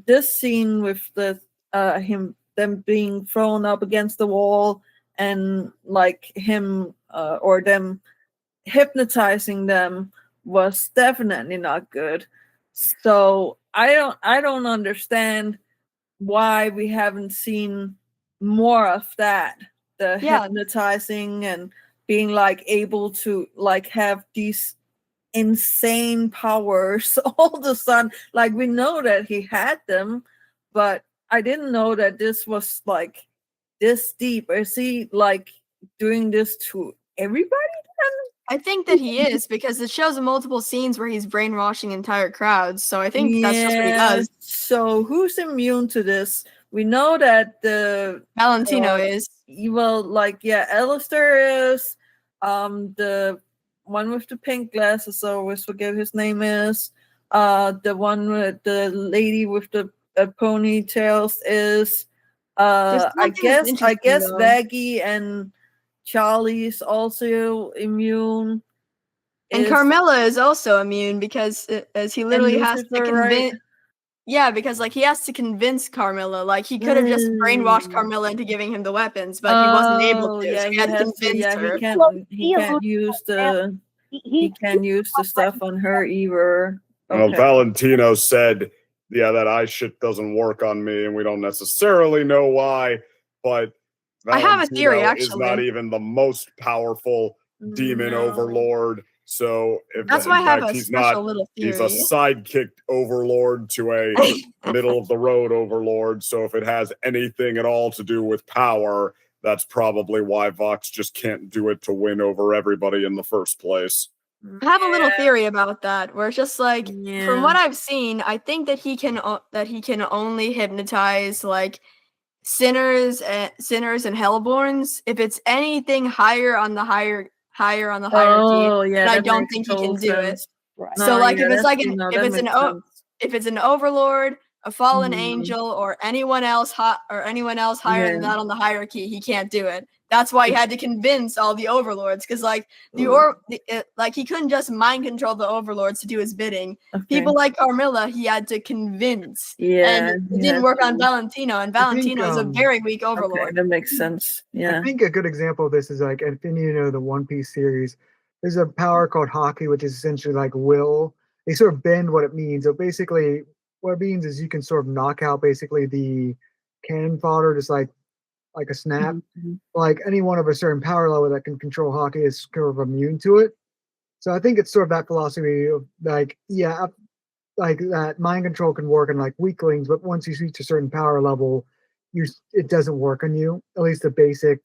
This scene with them being thrown up against the wall and like him or them hypnotizing them was definitely not good. So I don't understand why we haven't seen more of that. The hypnotizing and being like able to like have these insane powers all of a sudden. Like we know that he had them, but I didn't know that this was like this deep. Is he like doing this to everybody then? I think that he is, because it shows multiple scenes where he's brainwashing entire crowds. So I think that's just what he does. So who's immune to this? We know that the Valentino is. Well, like Alastor is. The one with the pink glasses, I always forget his name is. The one with the lady with the ponytails is. I guess Vaggie and Charlie's also immune. And Carmilla is also immune because as he literally has to convince. Right? Yeah, because like he has to convince Carmilla. Like he could have just brainwashed Carmilla into giving him the weapons, but he wasn't able to. Yeah, so he had to convince her. He can't use the stuff on her either. Okay. Well, Valentino said, that eye shit doesn't work on me, and we don't necessarily know why, but Valentino I have a theory, actually. Is not even the most powerful demon overlord. So that's why I have a special little theory. He's a sidekick overlord to a middle of the road overlord. So if it has anything at all to do with power, that's probably why Vox just can't do it to win over everybody in the first place. I have a little theory about that, where it's just like from what I've seen, I think that he can only hypnotize like sinners and hellborns. If it's anything higher on the hierarchy, I don't think he can do it. Right. So like if it's like if it's an overlord, a fallen angel, or anyone else higher than that on the hierarchy, he can't do it. That's why he had to convince all the overlords, because like he couldn't just mind control the overlords to do his bidding. Okay. People like Carmilla, he had to convince. And it didn't work on Valentino, and Valentino is a very weak overlord. Okay, that makes sense. Yeah. I think a good example of this is like, if you know the One Piece series, there's a power called Haki, which is essentially like will. They sort of bend what it means. So basically, what it means is you can sort of knock out basically the cannon fodder, just like a snap. Mm-hmm. Like anyone of a certain power level that can control Haki is sort of immune to it. So I think it's sort of that philosophy of like that mind control can work on like weaklings, but once you reach a certain power level, it doesn't work on you. At least the basic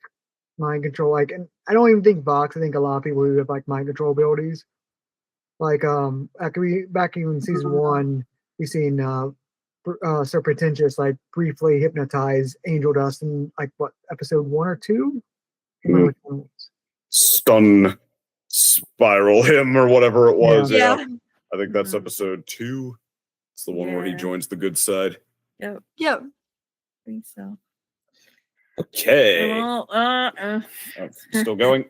mind control. Like, and I don't even think Vox. I think a lot of people who have like mind control abilities. Like back in season 1, we seen so pretentious like briefly hypnotize Angel Dust in like episode 1 or 2? Stun spiral him or whatever it was. Yeah. I think that's episode 2. It's the one where he joins the good side. Yep. I think so. Okay. Well, Still going?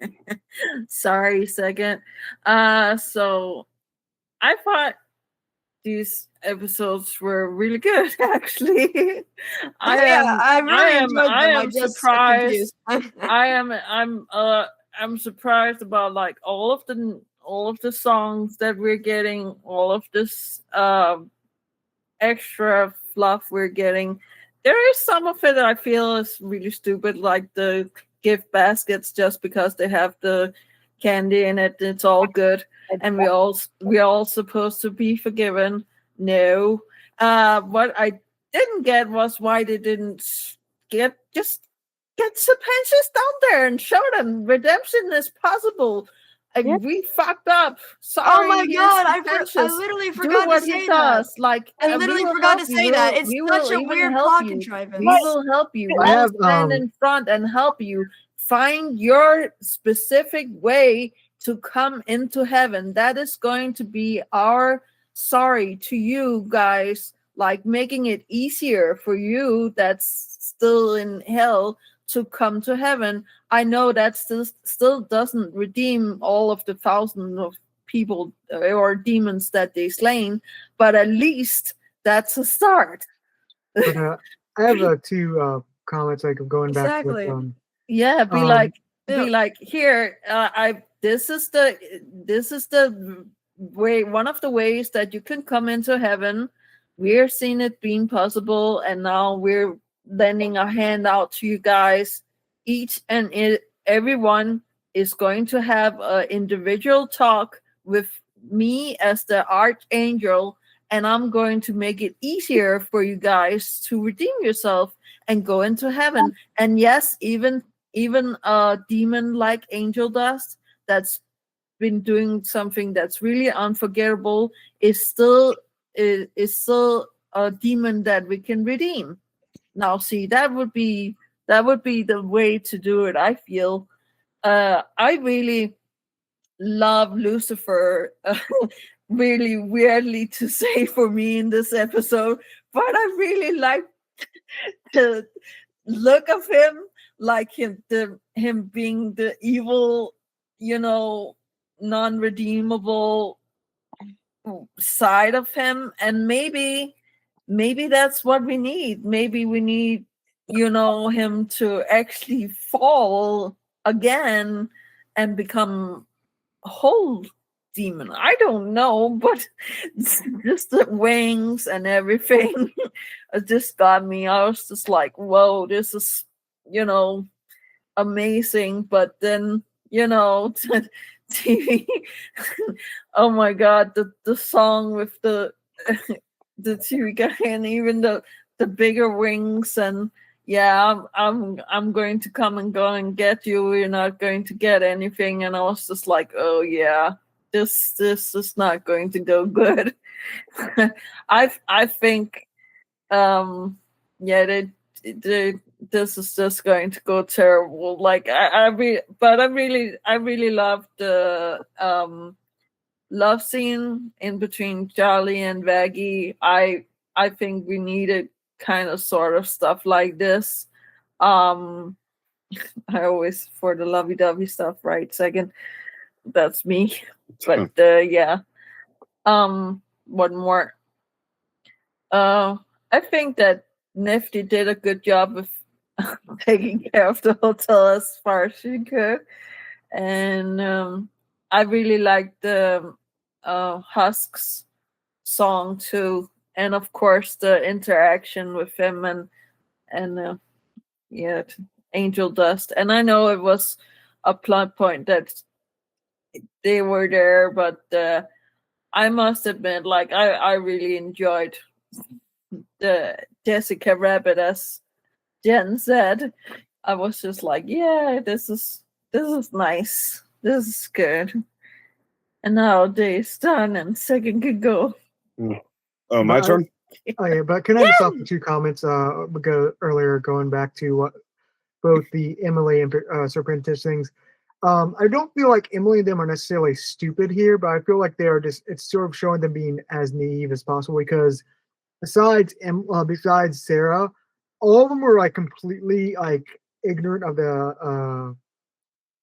sorry, second. So I thought these episodes were really good. Actually, I really enjoyed them. I I am just surprised. confused. I'm surprised about like all of the songs that we're getting, all of this extra fluff we're getting. There is some of it that I feel is really stupid, like the gift baskets, just because they have the candy in it. It's all good, and we all supposed to be forgiven. No, what I didn't get was why they didn't get some pensions down there and show them redemption is possible. Yeah. We fucked up. Sorry, Oh my here's god, the pensions. literally Do forgot to what say he that. does. Like I we literally will forgot to help you. say that. It's We such will a even weird help plot you. contrivance. We will help you. I I'll have, stand in front and help you find your specific way to come into heaven. That is going to be our sorry to you guys, like making it easier for you that's still in hell to come to heaven. I know that still doesn't redeem all of the thousands of people or demons that they slain, but at least that's a start. But I have two comments like going back with Exactly. Yeah, be Um, like here. This is the way, one of the ways that you can come into heaven. We're seeing it being possible, and now we're lending a hand out to you guys. Each and everyone is going to have an individual talk with me as the archangel, and I'm going to make it easier for you guys to redeem yourself and go into heaven. And yes, even a demon like Angel Dust that's been doing something that's really unforgettable is still a demon that we can redeem. Now, see, that would be the way to do it. I feel. I really love Lucifer. Really weirdly to say for me in this episode, but I really like the look of him, like him being the evil, non-redeemable side of him. And maybe that's what we need. Maybe we need him to actually fall again and become a whole demon. I don't know, but just the wings and everything it just got me. I was just like, whoa, this is amazing. But then TV. Oh my god, the song with the the TV guy and even the bigger wings, and yeah, I'm going to come and go and get you. You're not going to get anything. And I was just like, oh yeah, this is not going to go good. I think yeah, this is just going to go terrible. Like I really love the love scene in between Charlie and Vaggie. I think we needed kind of sort of stuff like this. I always for the lovey-dovey stuff, right? Second, that's me. But yeah. What more? I think that Nifty did a good job of taking care of the hotel as far as she could, and I really liked the Husks song too, and of course the interaction with him and yeah, Angel Dust. And I know it was a plot point that they were there, but I must admit, like I really enjoyed the Jessica Rabbit, as Jenn said. I was just like, yeah, this is nice. This is good. And now Day's done and second can go. Oh, my turn? Oh yeah, but can I just offer two comments? Earlier going back to what both the Emily and Serpentis things. I don't feel like Emily and them are necessarily stupid here, but I feel like they are just. It's sort of showing them being as naive as possible because besides Sarah, all of them were like completely like ignorant of the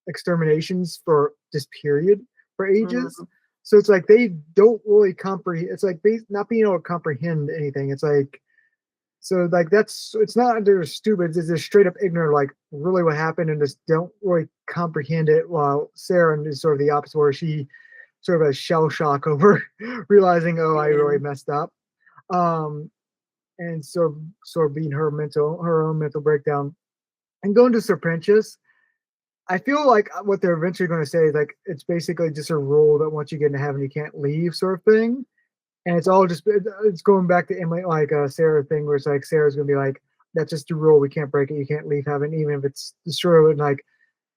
exterminations for this period for ages. So it's like they don't really comprehend. It's like they not being able to comprehend anything. It's like so like it's not they're stupid. It's just straight up ignorant, like really what happened, and just don't really comprehend it. While Sarah is sort of the opposite, where she sort of a shell shock over realizing, oh, I really messed up. And sort of being her own mental breakdown. And going to Serpentius, I feel like what they're eventually going to say is like it's basically just a rule that once you get into heaven, you can't leave, sort of thing. And it's all just it's going back to Emily, like Sarah thing, where it's like Sarah's going to be like, that's just a rule, we can't break it, you can't leave heaven, even if it's true. And like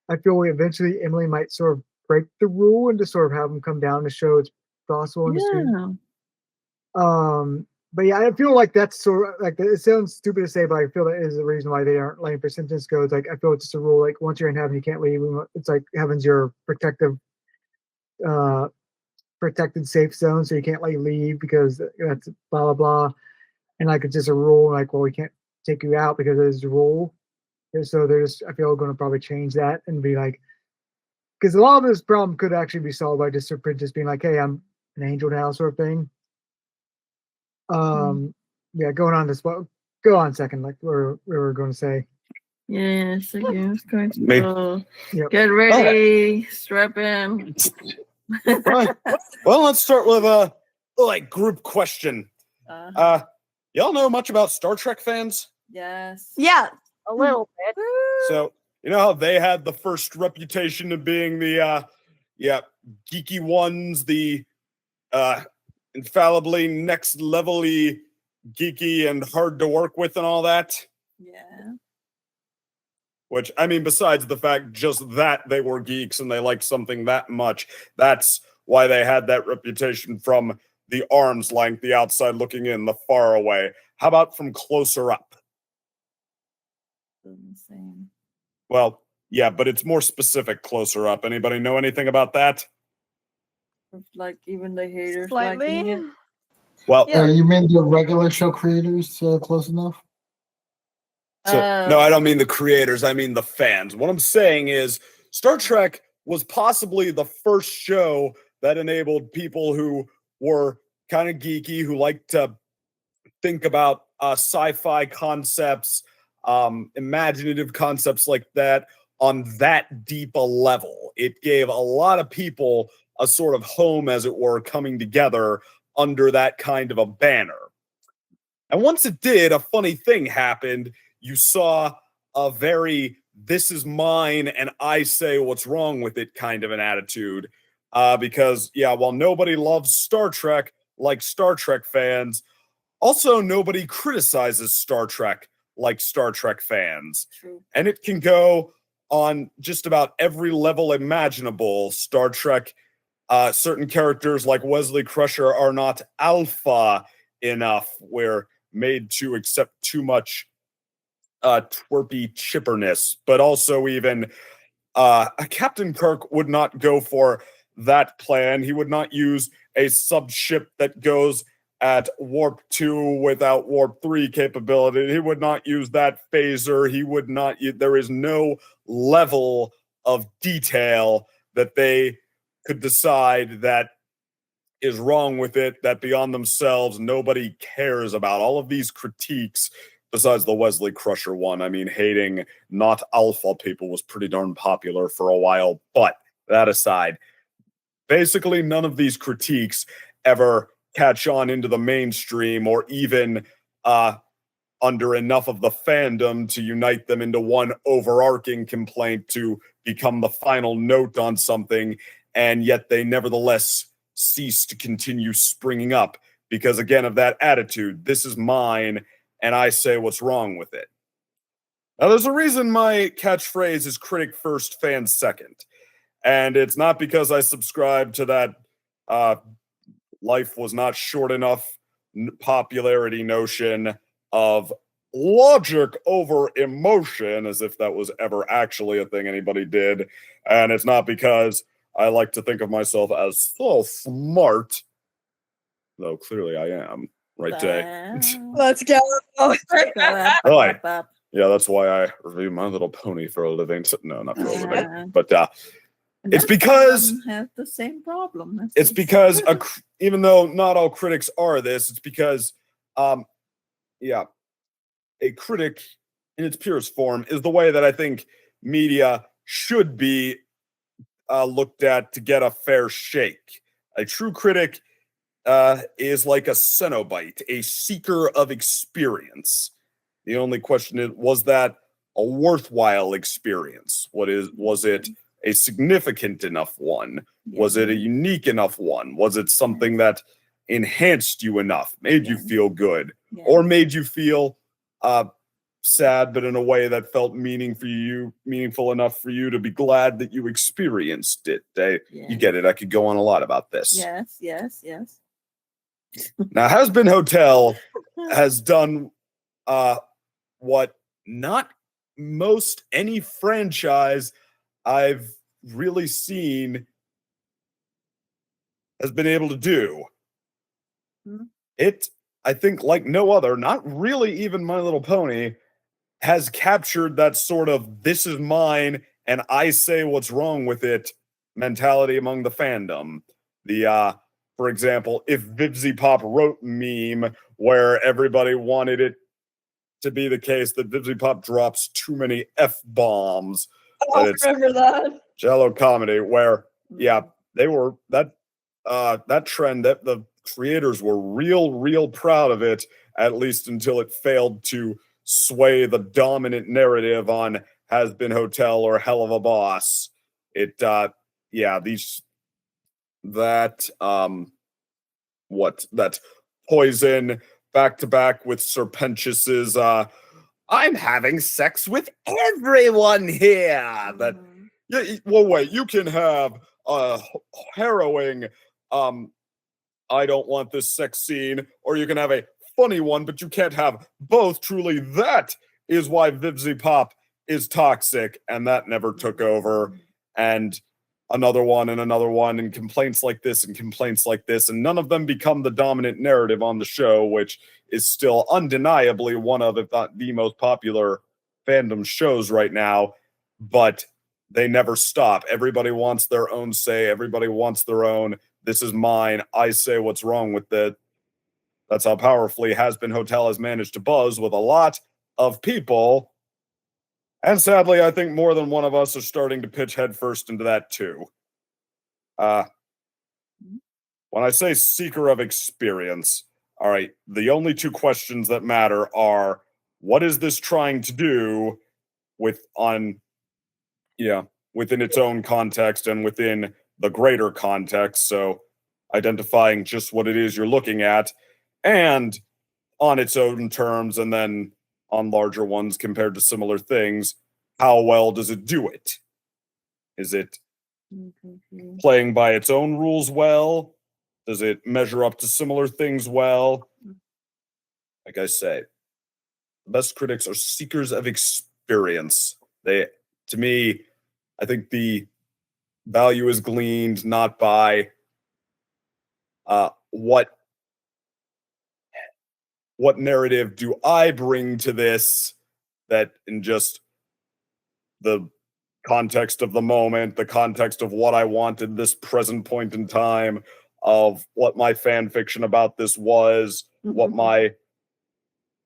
I feel eventually Emily might sort of break the rule and just sort of have them come down to show it's possible in the stream. But yeah, I feel like that's sort of like it sounds stupid to say, but I feel that is the reason why they aren't letting percentage go. It's like I feel it's just a rule. Like once you're in heaven, you can't leave. It's like heaven's your protected safe zone, so you can't like leave because that's blah blah blah. And like it's just a rule. Like well, we can't take you out because it's a rule. And so there's I feel going to probably change that and be like, because a lot of this problem could actually be solved by just being like, hey, I'm an angel now, sort of thing. Yeah, going on this. Well, go on second. Like we were going to say. Yes, again, it's going to get ready, strap in. Right. Well, let's start with a like group question. Y'all know much about Star Trek fans? Yes. Yeah. A little bit. So you know how they had the first reputation of being the geeky ones, the infallibly next levelly geeky and hard to work with and all that? Yeah. Which, I mean, besides the fact just that they were geeks and they liked something that much, that's why they had that reputation from the arm's length, the outside looking in, the far away. How about from closer up? Insane. Well, yeah, but it's more specific closer up. Anybody know anything about that? Like even the haters Slightly. liking it. Well, You mean the regular show creators close enough? So, no, I don't mean the creators. I mean the fans. What I'm saying is Star Trek was possibly the first show that enabled people who were kind of geeky, who liked to think about sci-fi concepts, imaginative concepts like that on that deep a level. It gave a lot of people a sort of home, as it were, coming together under that kind of a banner. And once it did, a funny thing happened. You saw a very, this is mine and I say what's wrong with it kind of an attitude. Because, yeah, while nobody loves Star Trek like Star Trek fans, also nobody criticizes Star Trek like Star Trek fans. True. And it can go on just about every level imaginable. Star Trek, certain characters like Wesley Crusher are not alpha enough. We're made to accept too much twerpy chipperness, but also even Captain Kirk would not go for that plan. He would not use a subship that goes at warp 2 without warp 3 capability. He would not use that phaser. He would not. There is no level of detail that they could decide that is wrong with it, that beyond themselves nobody cares about. All of these critiques, besides the Wesley Crusher one, I mean, hating not alpha people was pretty darn popular for a while. But that aside, basically none of these critiques ever catch on into the mainstream or even under enough of the fandom to unite them into one overarching complaint to become the final note on something, and yet they nevertheless cease to continue springing up because, again, of that attitude. This is mine, and I say what's wrong with it. Now, there's a reason my catchphrase is critic first, fan second. And it's not because I subscribe to that life was not short enough popularity notion of logic over emotion, as if that was ever actually a thing anybody did. And it's not because I like to think of myself as so smart, though clearly I am. Right, Jay? Let's go. Right. Yeah, that's why I review My Little Pony for a living. No, not for a living. But And it's that because doesn't have the same problem. it's because even though not all critics are this, it's because yeah, a critic in its purest form is the way that I think media should be looked at to get a fair shake. A true critic is like a Cenobite, a seeker of experience. The only question is, was that a worthwhile experience? Was it a significant enough one? Was it a unique enough one? Was it something that enhanced you enough, made you feel good, or made you feel sad, but in a way that felt meaningful enough for you to be glad that you experienced it? You get it. I could go on a lot about this. Yes. Now, Hazbin Hotel has done what not most any franchise I've really seen has been able to do. It, I think, like no other, not really even My Little Pony, has captured that sort of "this is mine and I say what's wrong with it" mentality among the fandom. For example, if Vivzy Pop wrote meme where everybody wanted it to be the case that Vivzy Pop drops too many F-bombs. I remember that. Jello comedy, where they were that trend, that the creators were real proud of it, at least until it failed to sway the dominant narrative on Hazbin Hotel or Hell of a Boss. That Poison back to back with Serpentius's "I'm having sex with everyone here." Wait, you can have a harrowing "I don't want this sex scene," or you can have a funny one, but you can't have both. Truly, that is why Vivzy Pop is toxic, and that never took over. And another one, and complaints like this, and none of them become the dominant narrative on the show, which is still undeniably one of, if not the most popular fandom shows right now. But they never stop. Everybody wants their own say. Everybody wants their own "this is mine, I say what's wrong with it." That's how powerfully Hazbin Hotel has managed to buzz with a lot of people. And sadly, I think more than one of us are starting to pitch headfirst into that too. When I say seeker of experience, all right, the only two questions that matter are, what is this trying to do within its own context and within the greater context? So identifying just what it is you're looking at, and on its own terms, and then on larger ones compared to similar things, how well does it do it? Is it playing by its own rules well? Does it measure up to similar things well? Like I say, the best critics are seekers of experience. To me, I think the value is gleaned not by what narrative do I bring to this, that in just the context of the moment, the context of what I wanted this present point in time, of what my fan fiction about this was, what my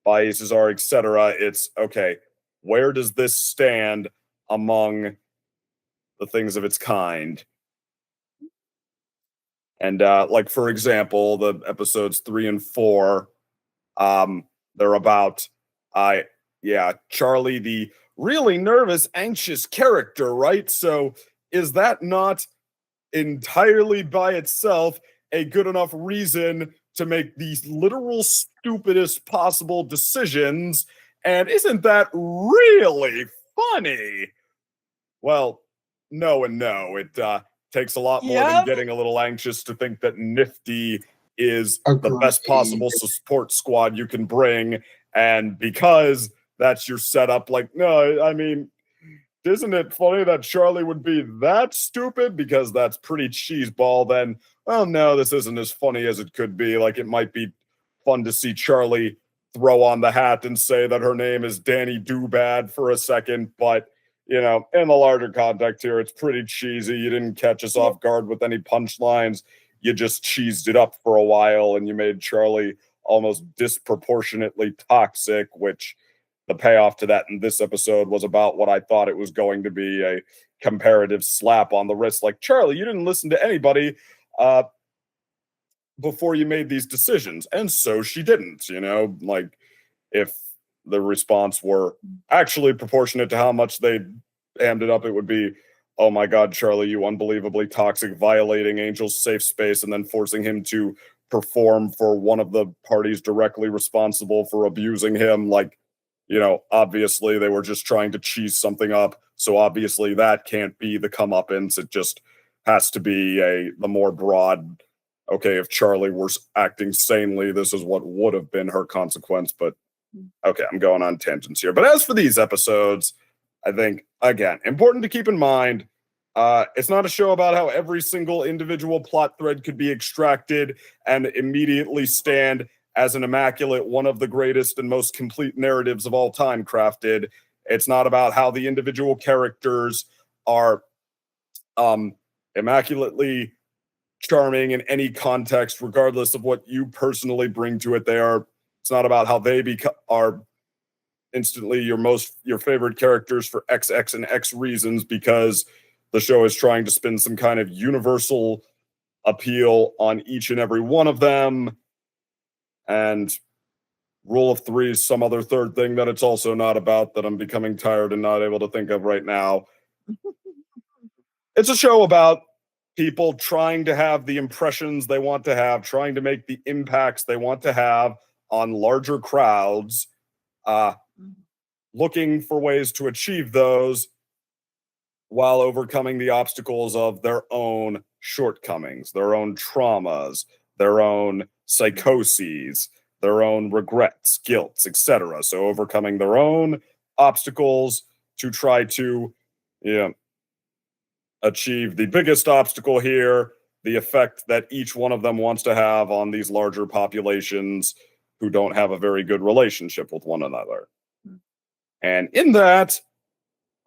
biases are, etc. It's okay, where does this stand among the things of its kind? And like, for example, the episodes 3 and 4, they're about Charlie, the really nervous, anxious character, right? So is that not entirely by itself a good enough reason to make these literal stupidest possible decisions? And isn't that really funny? Well, no and no. It takes a lot more than getting a little anxious to think that Nifty is the best possible support squad you can bring. And because that's your setup, like, no, I mean, isn't it funny that Charlie would be that stupid? Because that's pretty cheeseball. Then, well, no, this isn't as funny as it could be. Like, it might be fun to see Charlie throw on the hat and say that her name is Danny Doobad for a second, but you know, in the larger context here, it's pretty cheesy. You didn't catch us off guard with any punchlines. You just cheesed it up for a while, and you made Charlie almost disproportionately toxic, which the payoff to that in this episode was about what I thought it was going to be, a comparative slap on the wrist. Like, Charlie, you didn't listen to anybody before you made these decisions. And so she didn't, you know, like if the response were actually proportionate to how much they ammed it up, it would be, oh my God, Charlie, you unbelievably toxic, violating Angel's safe space and then forcing him to perform for one of the parties directly responsible for abusing him. Like, you know, obviously they were just trying to cheese something up. So obviously that can't be the comeuppance. It just has to be the more broad, okay, if Charlie were acting sanely, this is what would have been her consequence. But okay, I'm going on tangents here. But as for these episodes, I think, again, important to keep in mind, it's not a show about how every single individual plot thread could be extracted and immediately stand as an immaculate, one of the greatest and most complete narratives of all time crafted. It's not about how the individual characters are immaculately charming in any context, regardless of what you personally bring to it. It's not about how they are instantly your favorite characters for X and X reasons, because the show is trying to spin some kind of universal appeal on each and every one of them. And rule of three is some other third thing that it's also not about, that I'm becoming tired and not able to think of right now. It's a show about people trying to have the impressions they want to have, trying to make the impacts they want to have on larger crowds, looking for ways to achieve those while overcoming the obstacles of their own shortcomings, their own traumas, their own psychoses, their own regrets, guilts, etc. So overcoming their own obstacles to try to, achieve the biggest obstacle here, the effect that each one of them wants to have on these larger populations who don't have a very good relationship with one another. And in that,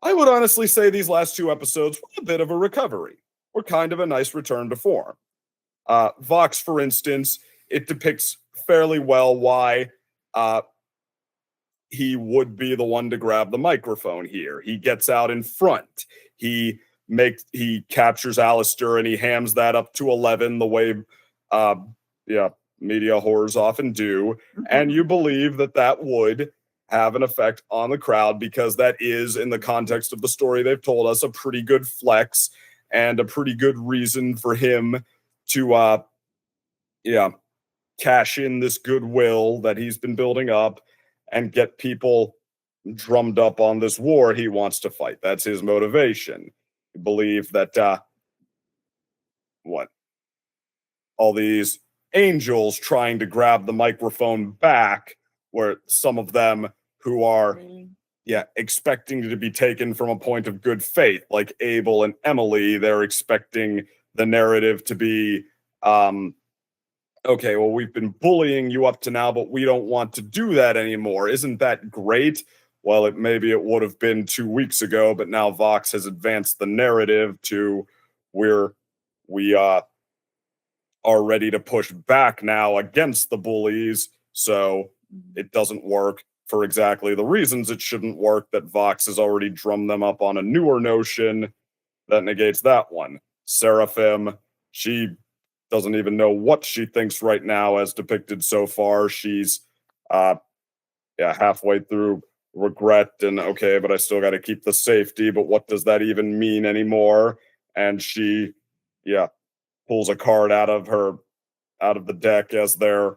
I would honestly say these last two episodes were a bit of a recovery, or kind of a nice return to form. Vox, for instance, it depicts fairly well why he would be the one to grab the microphone here. He gets out in front. He captures Alastor and he hams that up to 11 the way media whores often do. And you believe that would have an effect on the crowd, because that is, in the context of the story they've told us, a pretty good flex and a pretty good reason for him to cash in this goodwill that he's been building up and get people drummed up on this war he wants to fight. That's his motivation. You believe that all these angels trying to grab the microphone back, where some of them who are expecting to be taken from a point of good faith, like Abel and Emily, they're expecting the narrative to be okay, well, we've been bullying you up to now, but we don't want to do that anymore. Isn't that great? Well, maybe it would have been 2 weeks ago, but now Vox has advanced the narrative to where we are ready to push back now against the bullies, so it doesn't work for exactly the reasons it shouldn't work, that Vox has already drummed them up on a newer notion that negates that one. Seraphim, she doesn't even know what she thinks right now as depicted so far. She's halfway through regret and okay, but I still got to keep the safety, but what does that even mean anymore? And she pulls a card out of the deck as they're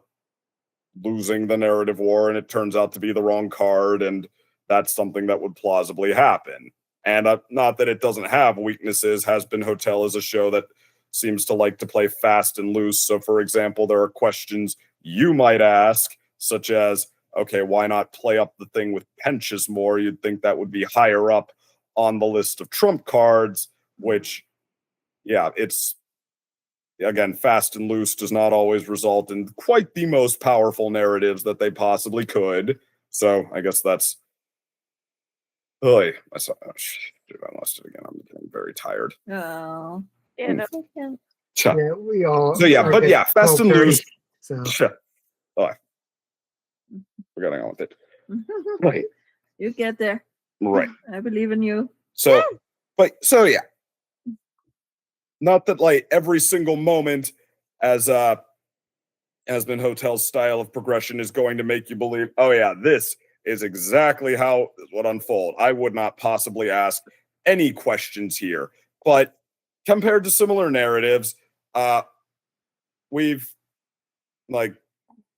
losing the narrative war, and it turns out to be the wrong card, and that's something that would plausibly happen. And not that it doesn't have weaknesses. Hazbin Hotel is a show that seems to like to play fast and loose. So, for example, there are questions you might ask, such as, okay, why not play up the thing with Penchas more? You'd think that would be higher up on the list of trump cards, which, it's again, fast and loose does not always result in quite the most powerful narratives that they possibly could. So I guess that's. Oh, I lost it again. I'm getting very tired. Oh. Yeah, no, Yeah, we all. So yeah, like but at yeah, fast and 12:30, loose. So Oh, we're getting on with it. Right. You get there. Right. I believe in you. So, yeah. Not that like every single moment as Hazbin Hotel's style of progression is going to make you believe, oh yeah, this is exactly how this would unfold. I would not possibly ask any questions here. But compared to similar narratives, we've like,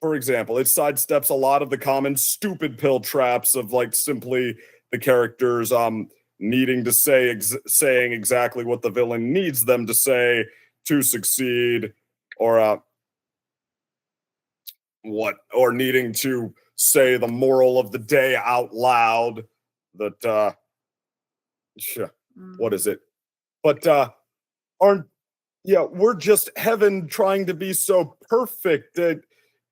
for example, it sidesteps a lot of the common stupid pill traps of like simply the characters needing to saying exactly what the villain needs them to say to succeed, or needing to say the moral of the day out loud. That what is it? But we're just heaven trying to be so perfect that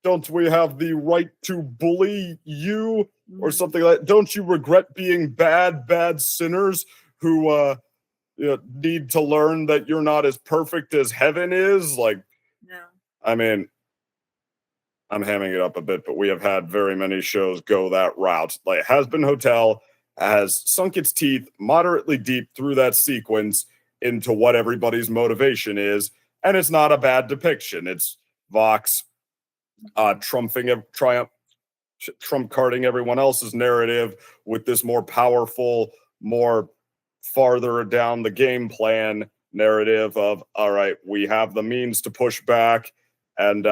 don't we have the right to bully you or something like that? Don't you regret being bad sinners who need to learn that you're not as perfect as heaven is? Like, No. I mean, I'm hamming it up a bit, but we have had very many shows go that route. Like Hazbin Hotel has sunk its teeth moderately deep through that sequence into what everybody's motivation is, and it's not a bad depiction. It's Vox trump carding everyone else's narrative with this more powerful, more farther down the game plan narrative of, all right, we have the means to push back, and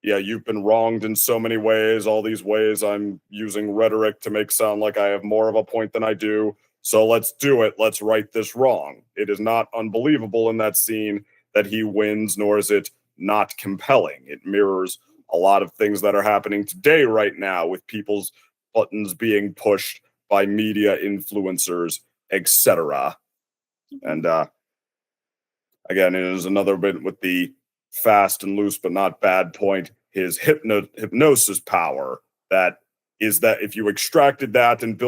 you've been wronged in so many ways. All these ways I'm using rhetoric to make sound like I have more of a point than I do. So let's do it. Let's right this wrong. It is not unbelievable in that scene that he wins, nor is it not compelling. It mirrors a lot of things that are happening today right now with people's buttons being pushed by media influencers, etc. And again, it is another bit with the fast and loose but not bad point, his hypnosis power, that is that if you extracted that and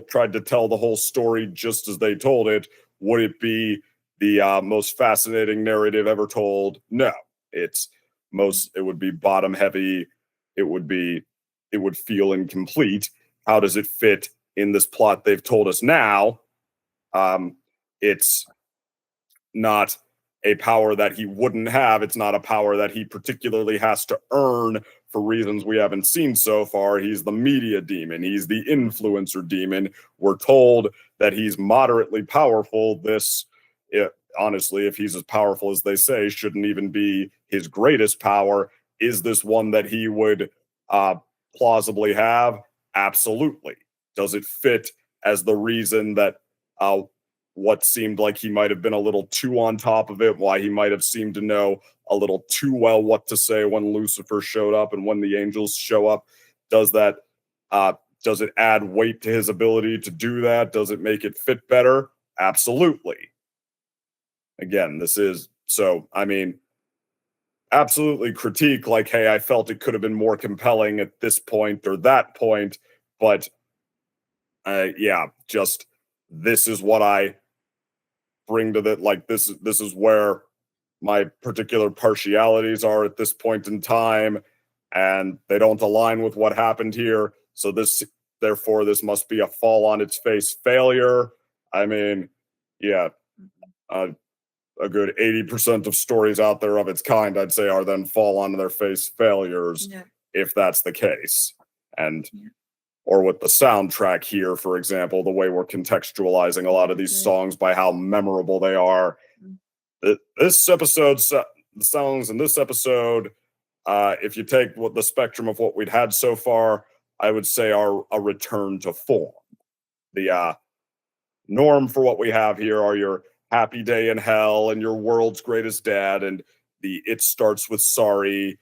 tried to tell the whole story just as they told it, would it be the most fascinating narrative ever told? No. It would be bottom heavy. It would feel incomplete. How does it fit in this plot they've told us now? It's not a power that he wouldn't have. It's not a power that he particularly has to earn for reasons we haven't seen so far. He's the media demon. He's the influencer demon. We're told that he's moderately powerful. Honestly, if he's as powerful as they say, shouldn't even be his greatest power. Is this one that he would plausibly have? Absolutely. Does it fit as the reason that what seemed like he might have been a little too on top of it, why he might have seemed to know a little too well what to say when Lucifer showed up and when the angels show up? Does it add weight to his ability to do that? Does it make it fit better? Absolutely. Again, absolutely critique like, hey, I felt it could have been more compelling at this point or that point, but just this is what I bring to that. Like, this is where my particular partialities are at this point in time, and they don't align with what happened here. So therefore, this must be a fall on its face failure. I mean, a good 80% of stories out there of its kind, I'd say, are then fall on their face failures, if that's the case. And or with the soundtrack here, for example, the way we're contextualizing a lot of these songs by how memorable they are. This episode, the songs in this episode, if you take the spectrum of what we'd had so far, I would say are a return to form. The norm for what we have here are your Happy Day in Hell and your World's Greatest Dad and the It Starts With Sorry,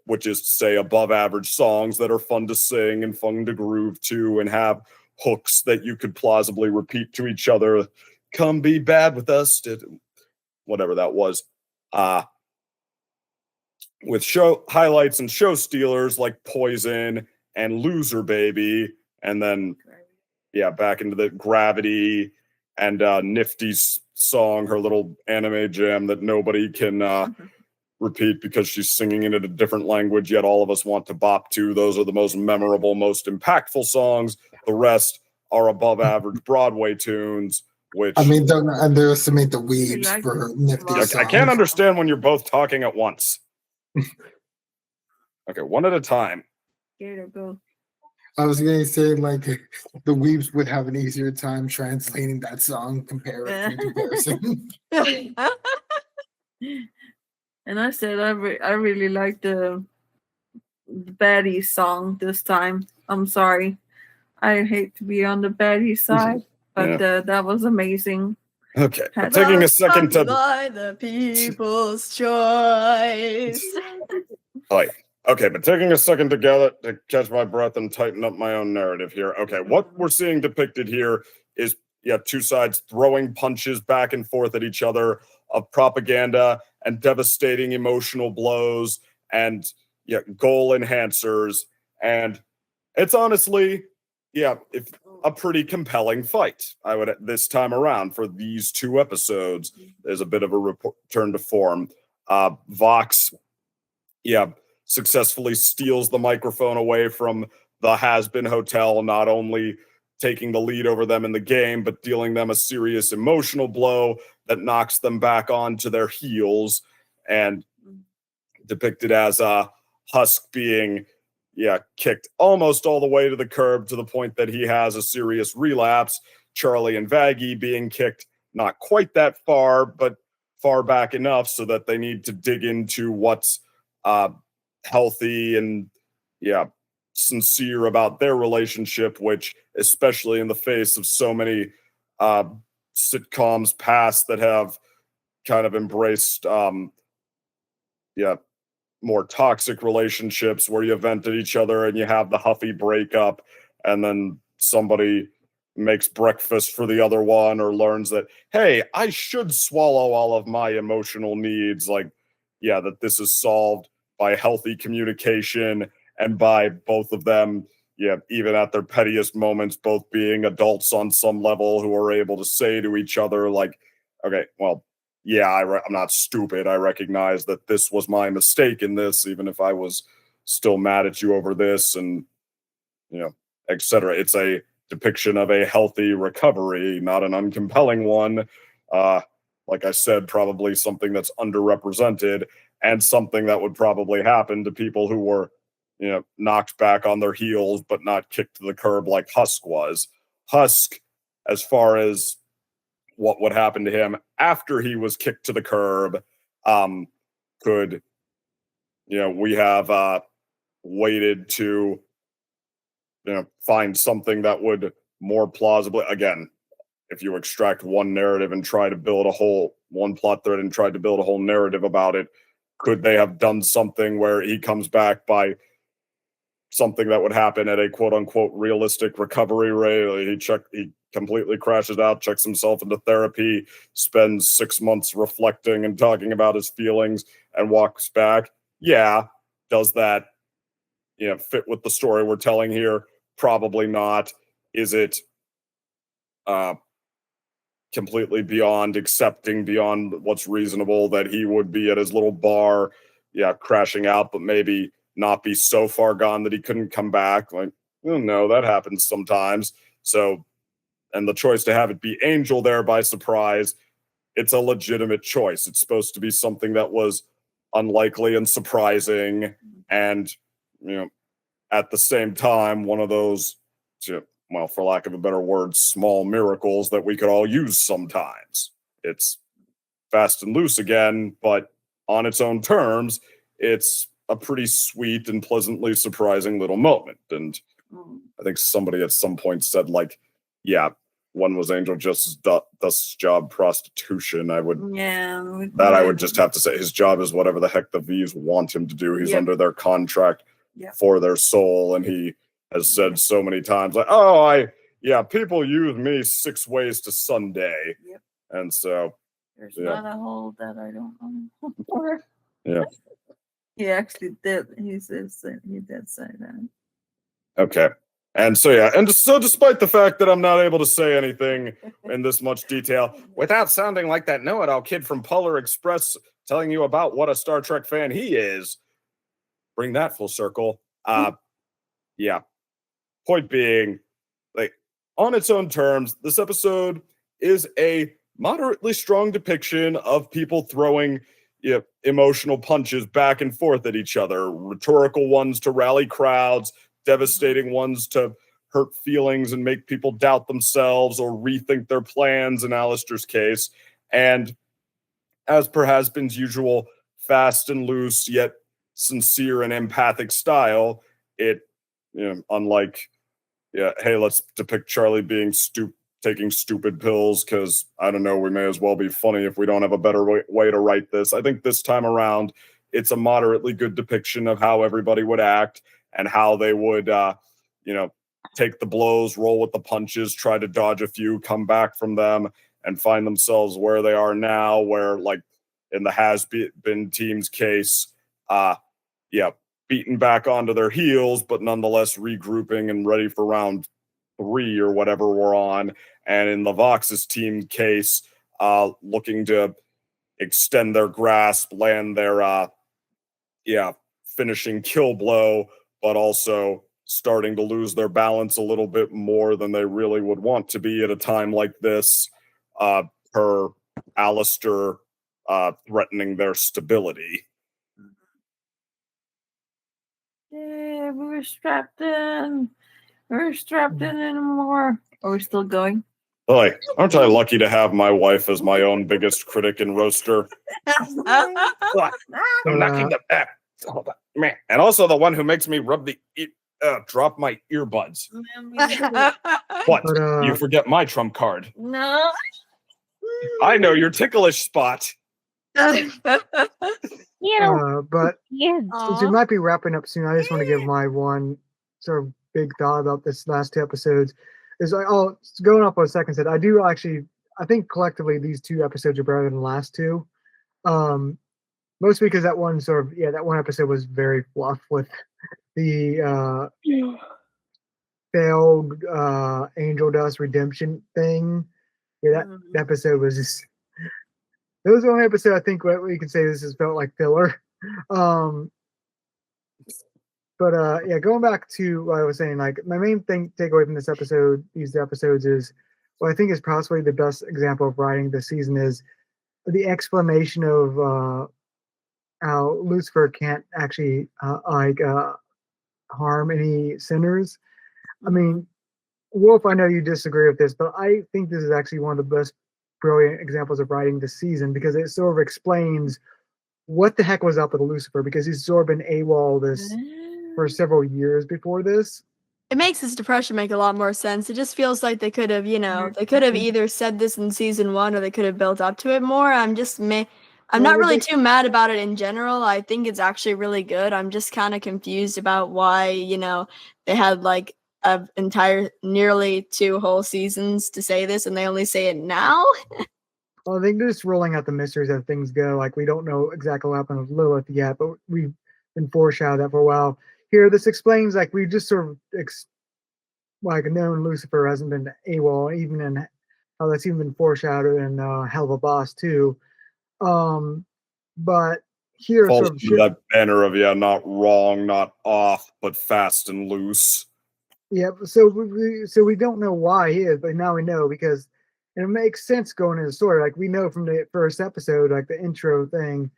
which is to say above average songs that are fun to sing and fun to groove to and have hooks that you could plausibly repeat to each other. Come be bad with us, whatever that was. with show highlights and show stealers like Poison and Loser Baby, and then back into the Gravity and Nifty's song, her little anime jam that nobody can repeat because she's singing it in a different language, yet all of us want to bop to. Those are the most memorable, most impactful songs. The rest are above average Broadway tunes, which... I mean, don't underestimate the weebs for Nifty songs. I can't understand when you're both talking at once. Okay, one at a time. Go. I was going to say, like, the weebs would have an easier time translating that song comparison. And I said I really like the baddie song this time. I'm sorry. I hate to be on the baddie side, but that was amazing. Okay, taking a second to... By the people's choice. Okay, but taking a second together to catch my breath and tighten up my own narrative here. Okay, what we're seeing depicted here is, two sides throwing punches back and forth at each other of propaganda and devastating emotional blows and, goal enhancers. And it's honestly, if a pretty compelling fight. I would, this time around for these 2 episodes, there's a bit of a return to form. Vox, successfully steals the microphone away from the Hazbin Hotel, not only taking the lead over them in the game, but dealing them a serious emotional blow that knocks them back onto their heels, and depicted as Husk being, kicked almost all the way to the curb to the point that he has a serious relapse. Charlie and Vaggie being kicked not quite that far, but far back enough so that they need to dig into what's healthy and sincere about their relationship, which, especially in the face of so many sitcoms past that have kind of embraced more toxic relationships where you vent at each other and you have the huffy breakup, and then somebody makes breakfast for the other one or learns that, hey, I should swallow all of my emotional needs. Like, that this is solved by healthy communication and by both of them, even at their pettiest moments, both being adults on some level who are able to say to each other, like, okay, well, I'm not stupid. I recognize that this was my mistake in this, even if I was still mad at you over this, and, etc. It's a depiction of a healthy recovery, not an uncompelling one. Like I said, probably something that's underrepresented and something that would probably happen to people who were, knocked back on their heels, but not kicked to the curb like Husk was. Husk, as far as what would happen to him after he was kicked to the curb, could, we have waited to, find something that would more plausibly, again, if you extract one narrative and try to build one plot thread and try to build a whole narrative about it, could they have done something where he comes back by something that would happen at a quote unquote realistic recovery rate? He completely crashes out, checks himself into therapy, spends 6 months reflecting and talking about his feelings, and walks back. Does that, fit with the story we're telling here? Probably not. Is it completely beyond what's reasonable that he would be at his little bar, crashing out, but maybe not be so far gone that he couldn't come back? Like, no, that happens sometimes. So, and the choice to have it be Angel there by surprise, it's a legitimate choice. It's supposed to be something that was unlikely and surprising, and, at the same time, one of those, well, for lack of a better word, small miracles that we could all use sometimes. It's fast and loose again, but on its own terms, it's a pretty sweet and pleasantly surprising little moment. And I think somebody at some point said, like, when was Angel Justice's job prostitution? I would just have to say his job is whatever the heck the V's want him to do. He's under their contract for their soul, and he has said so many times, like, people use me 6 ways to Sunday. And so there's not a hole that I don't know. He actually did. He did say that. Okay. And so, yeah, and so despite the fact that I'm not able to say anything in this much detail, without sounding like that know-it-all kid from Polar Express telling you about what a Star Trek fan he is, bring that full circle. Yeah. Point being, like, on its own terms, this episode is a moderately strong depiction of people throwing emotional punches back and forth at each other, rhetorical ones to rally crowds, devastating ones to hurt feelings and make people doubt themselves or rethink their plans in Alastor's case. And as per Hazbin's usual fast and loose yet sincere and empathic style, it, unlike, hey, let's depict Charlie being taking stupid pills because, I don't know, we may as well be funny if we don't have a better way to write this. I think this time around, it's a moderately good depiction of how everybody would act and how they would, take the blows, roll with the punches, try to dodge a few, come back from them, and find themselves where they are now, where, like, in the Hazbin team's case, beaten back onto their heels, but nonetheless regrouping and ready for round 3 or whatever we're on. And in the Vox's team case, looking to extend their grasp, land their, finishing kill blow, but also starting to lose their balance a little bit more than they really would want to be at a time like this, per Alastor threatening their stability. Yeah, we're strapped in. We're strapped in anymore. Are we still going? Boy, aren't I lucky to have my wife as my own biggest critic and roaster? I'm knocking the back. And also the one who makes me drop my earbuds. What? You forget my trump card. No. I know your ticklish spot. But since we might be wrapping up soon, I just want to give my one sort of big thought about this last 2 episodes. Is going off what second said, I think collectively these 2 episodes are better than the last 2. Mostly because that one episode was very fluff with the failed angel dust redemption thing. Yeah, that episode was just. It was the only episode I think what we can say this has felt like filler. Going back to what I was saying, like my main takeaway from these episodes is what I think is possibly the best example of writing this season is the explanation of how Lucifer can't actually harm any sinners. I mean, Wolf, I know you disagree with this, but I think this is actually one of the best brilliant examples of writing this season because it sort of explains what the heck was up with Lucifer because he's sort of been AWOL for several years before this. It makes his depression make a lot more sense. It just feels like they could have, either said this in season 1 or they could have built up to it more. I'm not really too mad about it in general. I think it's actually really good. I'm just kind of confused about why, they had like an entire nearly 2 whole seasons to say this and they only say it now. Well, I think they're just rolling out the mysteries as things go. Like, we don't know exactly what happened with Lilith yet, but we've been foreshadowed that for a while. Here, this explains, like, we just sort of, known Lucifer hasn't been AWOL, even in how that's even been foreshadowed in Hell of a Boss, too. But here, falls sort of that banner of, not wrong, not off, but fast and loose. Yeah, so we don't know why he is, but now we know because it makes sense going into the story. Like, we know from the first episode, like the intro thing,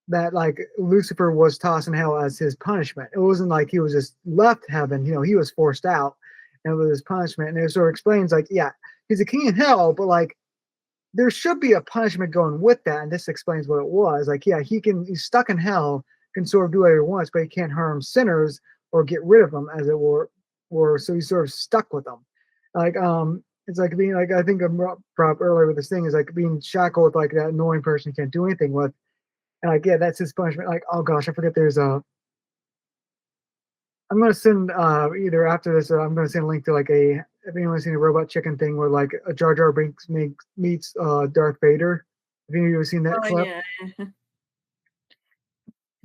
that like Lucifer was tossed in hell as his punishment. It wasn't like he was just left heaven, he was forced out and it was his punishment. And it sort of explains like, yeah, he's a king in hell, but like there should be a punishment going with that. And this explains what it was. Like, yeah, he's stuck in hell, can sort of do whatever he wants, but he can't harm sinners or get rid of them, as it were. So he's sort of stuck with them. Like, it's like being like, I think I brought up earlier with this thing is like being shackled with like that annoying person you can't do anything with. And like, yeah, that's his punishment. Like, oh gosh, I forget I'm going to send either after this or I'm going to send a link to like if anyone's seen a Robot Chicken thing where like a Jar Jar Binks meets Darth Vader. Have you ever seen that clip? Yeah.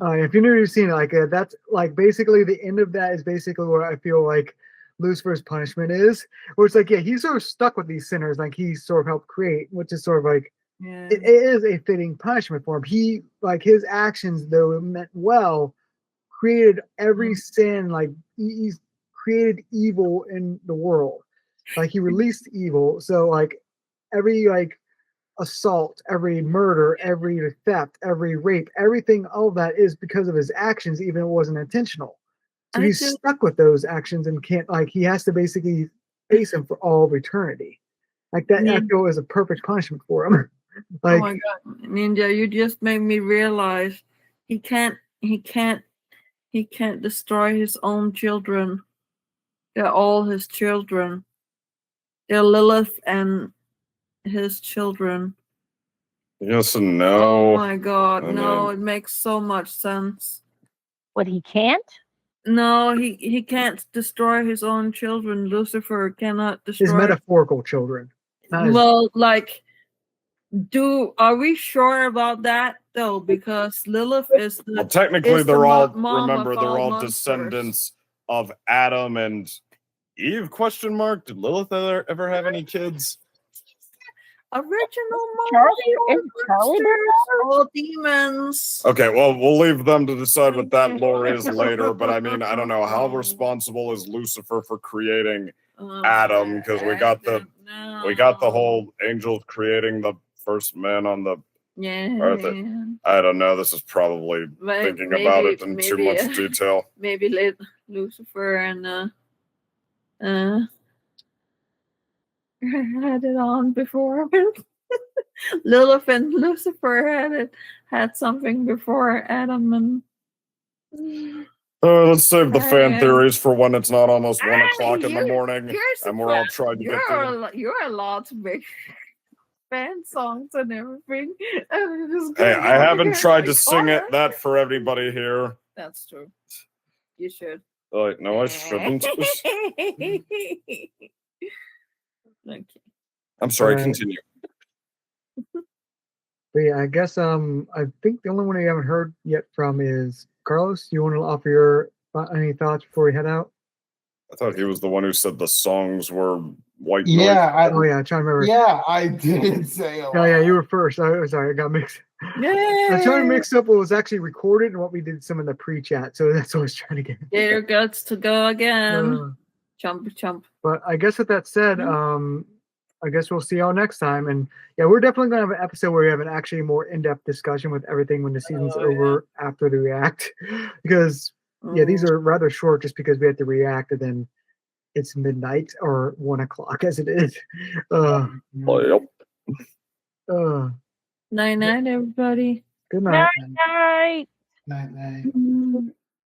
If you've never seen it, like that's like basically the end of that is basically what I feel like Lucifer's punishment is. Where it's like, yeah, he's sort of stuck with these sinners, like he sort of helped create, which is sort of like Yeah. it is a fitting punishment for him. He like his actions, though it meant well, created every sin. Like he's created evil in the world. Like he released evil. So like every like assault, every murder, every theft, every rape, everything, all of that is because of his actions, even if it wasn't intentional. So he's stuck with those actions and can't like he has to basically face him for all of eternity. Like that I feel is a perfect punishment for him. Like, oh my god, Ninja, you just made me realize he can't destroy his own children. They're all his children. They're Lilith and his children. Yes and no. Oh my god, I no, mean- it makes so much sense. What, he can't? No, he can't destroy his own children. Lucifer cannot destroy his metaphorical children. Not his, well, like, are we sure about that though? Because Lilith is Well, the technically, is the they're all mom remember of they're all all monsters. descendants of Adam and Eve? Question mark. Did Lilith ever have any kids? Original Charlie- is Charlie their monsters, all demons. Okay, well, we'll leave them to decide what that lore is later. But I mean, I don't know how responsible is Lucifer for creating Adam, because we got the whole angels creating the first man on the earth. I don't know. This is probably thinking about it in too much detail. Maybe Lucifer and had it on before. Lilith and Lucifer had something before Adam and. Let's save the fan theories for when it's not almost 1 o'clock in the morning, and we're all trying to get through. You're allowed to make fan songs and everything. Hey, I haven't tried to sing that for everybody here. That's true. You should. No, I shouldn't. Okay. I'm sorry, continue. But yeah, I guess I think the only one we haven't heard yet from is Carlos. You want to offer your any thoughts before we head out? I thought he was the one who said the songs were white noise. Yeah, I'm trying to remember. Yeah, I did say. Oh yeah, you were first. I'm sorry, I got mixed. I'm trying to mix up what was actually recorded and what we did some in the pre-chat. So that's what I was trying to get. There guts to go again. Chump. But I guess with that said, I guess we'll see y'all next time. And yeah, we're definitely gonna have an episode where we have an actually more in-depth discussion with everything when the season's over after the react. Because yeah, these are rather short just because we have to react and then it's midnight or 1 o'clock as it is. Yep. Night, everybody. Good night. Night. Night.